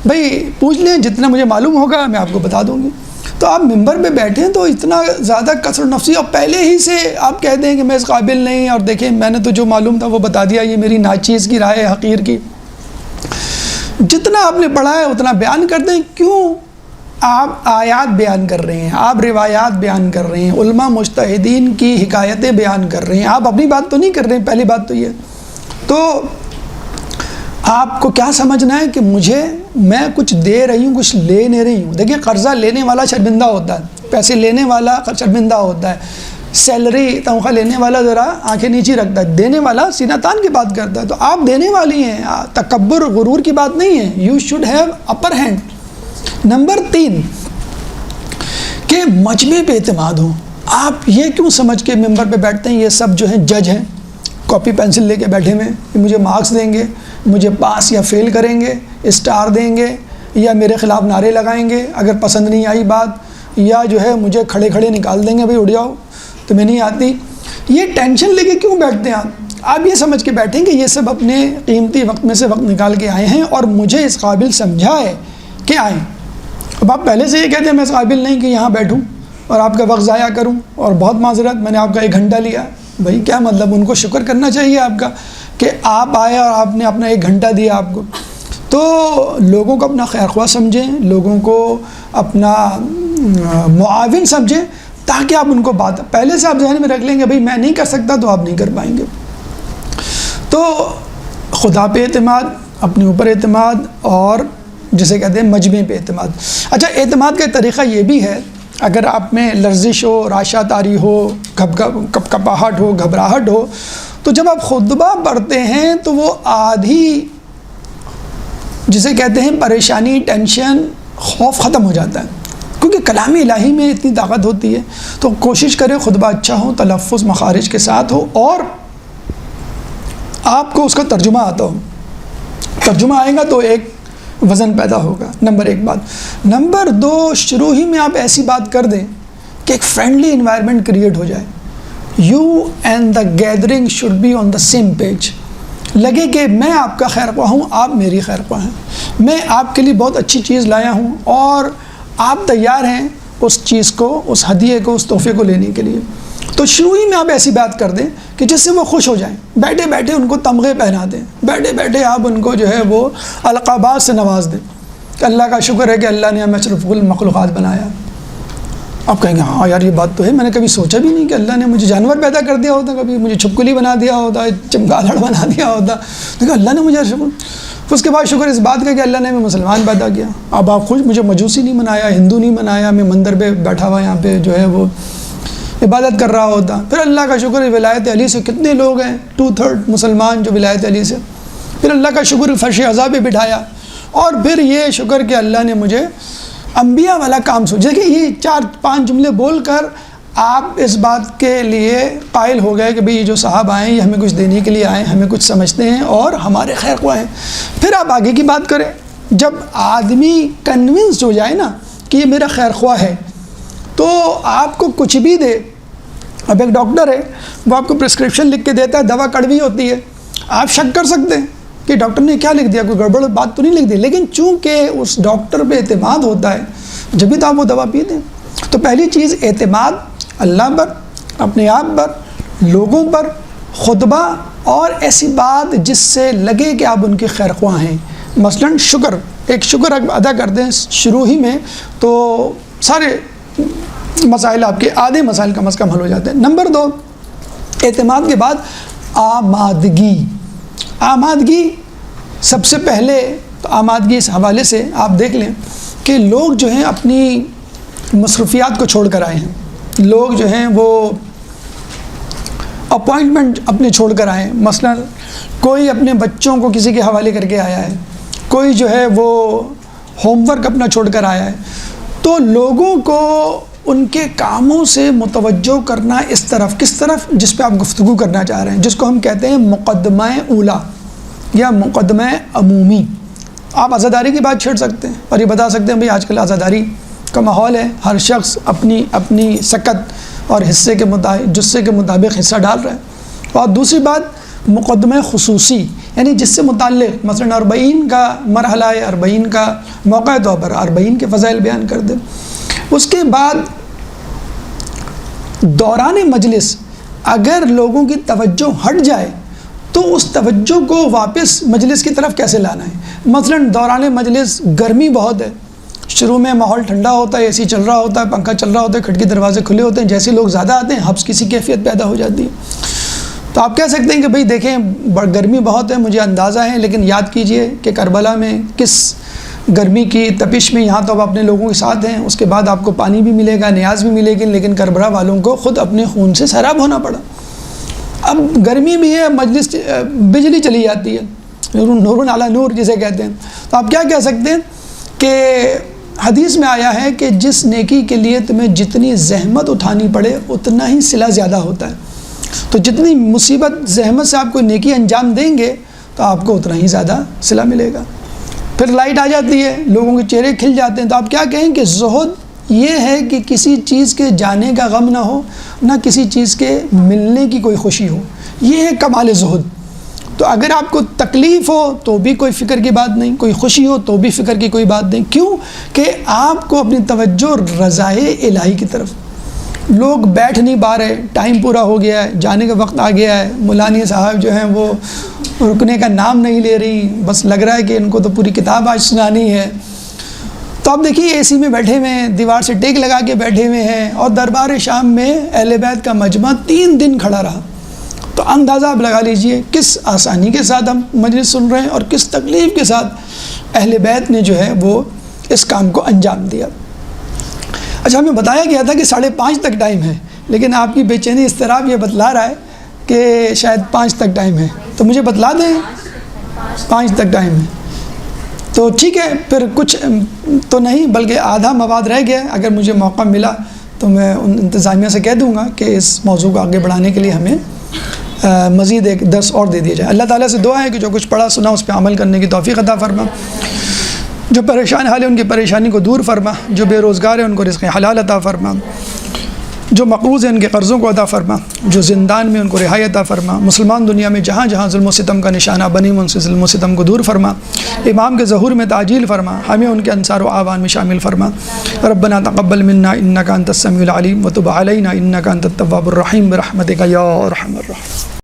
بھائی پوچھ لیں، جتنا مجھے معلوم ہوگا میں آپ کو بتا دوں گی. تو آپ ممبر پہ بیٹھیں تو اتنا زیادہ کثر نفسی، اور پہلے ہی سے آپ کہتے ہیں کہ میں اس قابل نہیں، اور دیکھیں میں نے تو جو معلوم تھا وہ بتا دیا، یہ میری ناچیز کی رائے ہے، حقیر کی. جتنا آپ نے پڑھا ہے اتنا بیان کر دیں. کیوں؟ آپ آیات بیان کر رہے ہیں، آپ روایات بیان کر رہے ہیں، علماء مجتہدین کی حکایتیں بیان کر رہے ہیں، آپ اپنی بات تو نہیں کر رہے ہیں. پہلی بات تو یہ. تو آپ کو کیا سمجھنا ہے کہ میں کچھ دے رہی ہوں، کچھ لے نہیں رہی ہوں. دیکھیے قرضہ لینے والا شرمندہ ہوتا ہے، پیسے لینے والا شرمندہ ہوتا ہے، سیلری تنخواہ لینے والا ذرا آنکھیں نیچی رکھتا ہے، دینے والا سینہ تان کی بات کرتا ہے. تو آپ دینے والی ہیں، تکبر غرور کی بات نہیں ہے. You should have upper hand. Number 3 کہ مجمع پہ اعتماد ہو. آپ یہ کیوں سمجھ کے ممبر پہ بیٹھتے ہیں یہ سب جو ہیں جج ہیں، کاپی پینسل لے کے بیٹھے ہوئے کہ مجھے مارکس دیں گے، مجھے پاس یا فیل کریں گے، اسٹار دیں گے، یا میرے خلاف نعرے لگائیں گے اگر پسند نہیں آئی بات، یا جو ہے مجھے کھڑے نکال دیں گے، بھائی اڑ جاؤ تمہیں نہیں آتی. یہ ٹینشن لے کے کیوں بیٹھتے ہیں آپ یہ سمجھ کے بیٹھیں کہ یہ سب اپنے قیمتی وقت میں سے وقت نکال کے آئے ہیں اور مجھے اس قابل سمجھا ہے کہ آئیں. اب آپ پہلے سے یہ کہتے ہیں میں اس قابل نہیں کہ یہاں بیٹھوں اور آپ کا وقت ضائع کروں، اور بہت معذرت میں نے آپ کا 1 گھنٹہ لیا. بھائی کیا مطلب؟ ان کو شکر کرنا چاہیے آپ کا کہ آپ آئے اور آپ نے اپنا 1 گھنٹہ دیا آپ کو. تو لوگوں کو اپنا خیر خواہ سمجھیں، لوگوں کو اپنا معاون سمجھیں، تاکہ آپ ان کو بات پہلے سے آپ ذہن میں رکھ لیں گے بھائی میں نہیں کر سکتا تو آپ نہیں کر پائیں گے. تو خدا پہ اعتماد، اپنے اوپر اعتماد، اور جسے کہتے ہیں مجمع پہ اعتماد. اچھا اعتماد کا طریقہ یہ بھی ہے، اگر آپ میں لرزش ہو، راشا تاری ہو، کپاہٹ ہو، گھبراہٹ ہو، تو جب آپ خطبہ پڑھتے ہیں تو وہ آدھی جسے کہتے ہیں پریشانی، ٹینشن، خوف ختم ہو جاتا ہے، کیونکہ کلام الہی میں اتنی طاقت ہوتی ہے. تو کوشش کریں خطبہ اچھا ہو، تلفظ مخارج کے ساتھ ہو، اور آپ کو اس کا ترجمہ آتا ہو. ترجمہ آئے گا تو ایک وزن پیدا ہوگا. نمبر 1 بات. نمبر 2، شروع ہی میں آپ ایسی بات کر دیں کہ ایک فرینڈلی انوائرمنٹ کریٹ ہو جائے. You and the gathering should be on the same page. لگے کہ میں آپ کا خیر خواہ ہوں، آپ میری خیر خواہ ہیں، میں آپ کے لیے بہت اچھی چیز لایا ہوں اور آپ تیار ہیں اس چیز کو، اس ہدیے کو، اس تحفے کو لینے کے لیے. تو شروع ہی میں آپ ایسی بات کر دیں کہ جس سے وہ خوش ہو جائیں. بیٹھے بیٹھے ان کو تمغے پہنا دیں، بیٹھے بیٹھے آپ ان کو جو ہے وہ القابات سے نواز دیں. اللہ کا شکر ہے کہ اللہ نے ہمیں اشرف المخلوقات بنایا. آپ کہیں گے ہاں یار یہ بات تو ہے، میں نے کبھی سوچا بھی نہیں کہ اللہ نے مجھے جانور پیدا کر دیا ہوتا، کبھی مجھے چھپکلی بنا دیا ہوتا، چمگادڑ بنا دیا ہوتا، لیکن اللہ نے مجھے شکر. اس کے بعد شکر اس بات کا کہ اللہ نے ہمیں مسلمان پیدا کیا. اب آپ خوش، مجھے مجوسی نہیں بنایا، ہندو نہیں بنایا، میں مندر پہ بیٹھا ہوا یہاں پہ جو ہے وہ عبادت کر رہا ہوتا. پھر اللہ کا شکر ولایت علی سے کتنے لوگ ہیں، 2/3 مسلمان جو ولایت علی سے. پھر اللہ کا شکر فرش عزا پہ بٹھایا، اور پھر یہ شکر کہ اللہ نے مجھے انبیاء والا کام سوچا. کہ یہ 4-5 جملے بول کر آپ اس بات کے لیے قائل ہو گئے کہ بھئی یہ جو صاحب آئے ہیں یہ ہمیں کچھ دینے کے لیے آئے ہیں، ہمیں کچھ سمجھتے ہیں اور ہمارے خیر خواہ ہیں. پھر آپ آگے کی بات کریں. جب آدمی کنونس ہو جائے نا کہ یہ میرا خیر خواہ ہے تو آپ کو کچھ بھی دے. اب ایک ڈاکٹر ہے، وہ آپ کو پرسکرپشن لکھ کے دیتا ہے، دوا کڑوی ہوتی ہے، آپ شک کر سکتے ہیں کہ ڈاکٹر نے کیا لکھ دیا، کوئی گڑبڑ بات تو نہیں لکھ دی. لیکن چونکہ اس ڈاکٹر پہ اعتماد ہوتا ہے جبھی تو آپ وہ دوا پیتے ہیں. تو پہلی چیز اعتماد اللہ پر، اپنے آپ پر، لوگوں پر، خطبہ، اور ایسی بات جس سے لگے کہ آپ ان کے خیر خواہ ہیں. مثلاً شکر، ایک شکر ادا کر دیں شروع ہی میں تو سارے مسائل، آپ کے آدھے مسائل کم از کم حل ہو جاتے ہیں. نمبر 2، اعتماد کے بعد آمادگی. آمادگی سب سے پہلے تو آمادگی اس حوالے سے آپ دیکھ لیں کہ لوگ جو ہیں اپنی مصروفیات کو چھوڑ کر آئے ہیں. لوگ جو ہیں وہ اپوائنٹمنٹ اپنے چھوڑ کر آئے ہیں. مثلا کوئی اپنے بچوں کو کسی کے حوالے کر کے آیا ہے، کوئی جو ہے وہ ہوم ورک اپنا چھوڑ کر آیا ہے. تو لوگوں کو ان کے کاموں سے متوجہ کرنا اس طرف، کس طرف؟ جس پہ آپ گفتگو کرنا چاہ رہے ہیں، جس کو ہم کہتے ہیں مقدمہ اولا یا مقدمہ عمومی۔ آپ عزاداری کی بات چھیڑ سکتے ہیں اور یہ بتا سکتے ہیں بھئی آج کل عزاداری کا ماحول ہے، ہر شخص اپنی سکت اور حصے کے مطابق، جسے کے مطابق حصہ ڈال رہا ہے۔ اور دوسری بات مقدمہ خصوصی، یعنی جس سے متعلق مثلا 40 کا مرحلہ ہے، 40 کا موقع طور پر 40 کے فضائل بیان کر دیں۔ اس کے بعد دوران مجلس اگر لوگوں کی توجہ ہٹ جائے تو اس توجہ کو واپس مجلس کی طرف کیسے لانا ہے۔ مثلا دوران مجلس گرمی بہت ہے، شروع میں ماحول ٹھنڈا ہوتا ہے، اے سی چل رہا ہوتا ہے، پنکھا چل رہا ہوتا ہے، کھڑکی دروازے کھلے ہوتے ہیں، جیسے لوگ زیادہ آتے ہیں حبس کی سی کیفیت پیدا ہو جاتی ہے۔ تو آپ کہہ سکتے ہیں کہ بھئی دیکھیں گرمی بہت ہے، مجھے اندازہ ہے، لیکن یاد کیجئے کہ کربلا میں کس گرمی کی تپش میں یہاں تو آپ اپنے لوگوں کے ساتھ ہیں، اس کے بعد آپ کو پانی بھی ملے گا، نیاز بھی ملے گی، لیکن کربلا والوں کو خود اپنے خون سے سیراب ہونا پڑا۔ اب گرمی بھی ہے، مجلس بجلی چلی جاتی ہے، نور علی نور جسے کہتے ہیں۔ تو آپ کیا کہہ سکتے ہیں کہ حدیث میں آیا ہے کہ جس نیکی کے لیے تمہیں جتنی زحمت اٹھانی پڑے اتنا ہی صلہ زیادہ ہوتا ہے۔ تو جتنی مصیبت زحمت سے آپ کو نیکی انجام دیں گے تو آپ کو اتنا ہی زیادہ صلہ ملے گا۔ پھر لائٹ آ جاتی ہے، لوگوں کے چہرے کھل جاتے ہیں، تو آپ کیا کہیں کہ زہد یہ ہے کہ کسی چیز کے جانے کا غم نہ ہو، نہ کسی چیز کے ملنے کی کوئی خوشی ہو، یہ ہے کمال زہد۔ تو اگر آپ کو تکلیف ہو تو بھی کوئی فکر کی بات نہیں، کوئی خوشی ہو تو بھی فکر کی کوئی بات نہیں۔ کیوں کہ آپ کو اپنی توجہ رضائے الہی کی طرف۔ لوگ بیٹھ نہیں پا رہے، ٹائم پورا ہو گیا ہے، جانے کا وقت آ گیا ہے، مولانی صاحب جو ہیں وہ رکنے کا نام نہیں لے رہی، بس لگ رہا ہے کہ ان کو تو پوری کتاب آج سنانی ہے۔ تو آپ دیکھیے اے سی میں بیٹھے ہوئے ہیں، دیوار سے ٹیک لگا کے بیٹھے ہوئے ہیں، اور دربار شام میں اہل بیت کا مجمع 3 دن کھڑا رہا۔ تو اندازہ آپ لگا لیجئے کس آسانی کے ساتھ ہم مجلس سن رہے ہیں اور کس تکلیف کے ساتھ اہل بیت نے جو ہے وہ اس کام کو انجام دیا۔ اچھا، ہمیں بتایا گیا تھا کہ 5:30 تک ٹائم ہے، لیکن آپ کی بے چینی اضطراب یہ بتلا رہا ہے کہ شاید 5 تک ٹائم ہے، تو مجھے بتلا دیں 5 تک ٹائم ہے تو ٹھیک ہے، پھر کچھ تو نہیں بلکہ آدھا مواد رہ گیا۔ اگر مجھے موقع ملا تو میں ان انتظامیہ سے کہہ دوں گا کہ اس موضوع کو آگے بڑھانے کے لیے ہمیں مزید ایک درس اور دے دیا جائے۔ اللہ تعالیٰ سے دعا ہے کہ جو کچھ پڑھا سنا اس پہ عمل کرنے کی توفیق عطا فرما، جو پریشان حال ہے ان کی پریشانی کو دور فرما، جو بے روزگار ہیں ان کو رزق حلال عطا فرما، جو مقروض ہیں ان کے قرضوں کو عطا فرما، جو زندان میں ان کو رہائی عطا فرما، مسلمان دنیا میں جہاں جہاں ظلم و ستم کا نشانہ بنی ان سے ظلم و ستم کو دور فرما، امام کے ظہور میں تعجیل فرما، ہمیں ان کے انصار و اعوان میں شامل فرما۔ ربنا تقبل منا انک انت السمیع العلیم وتب علینا انک انت التواب الرحیم برحمتک یا ارحم الراحمین۔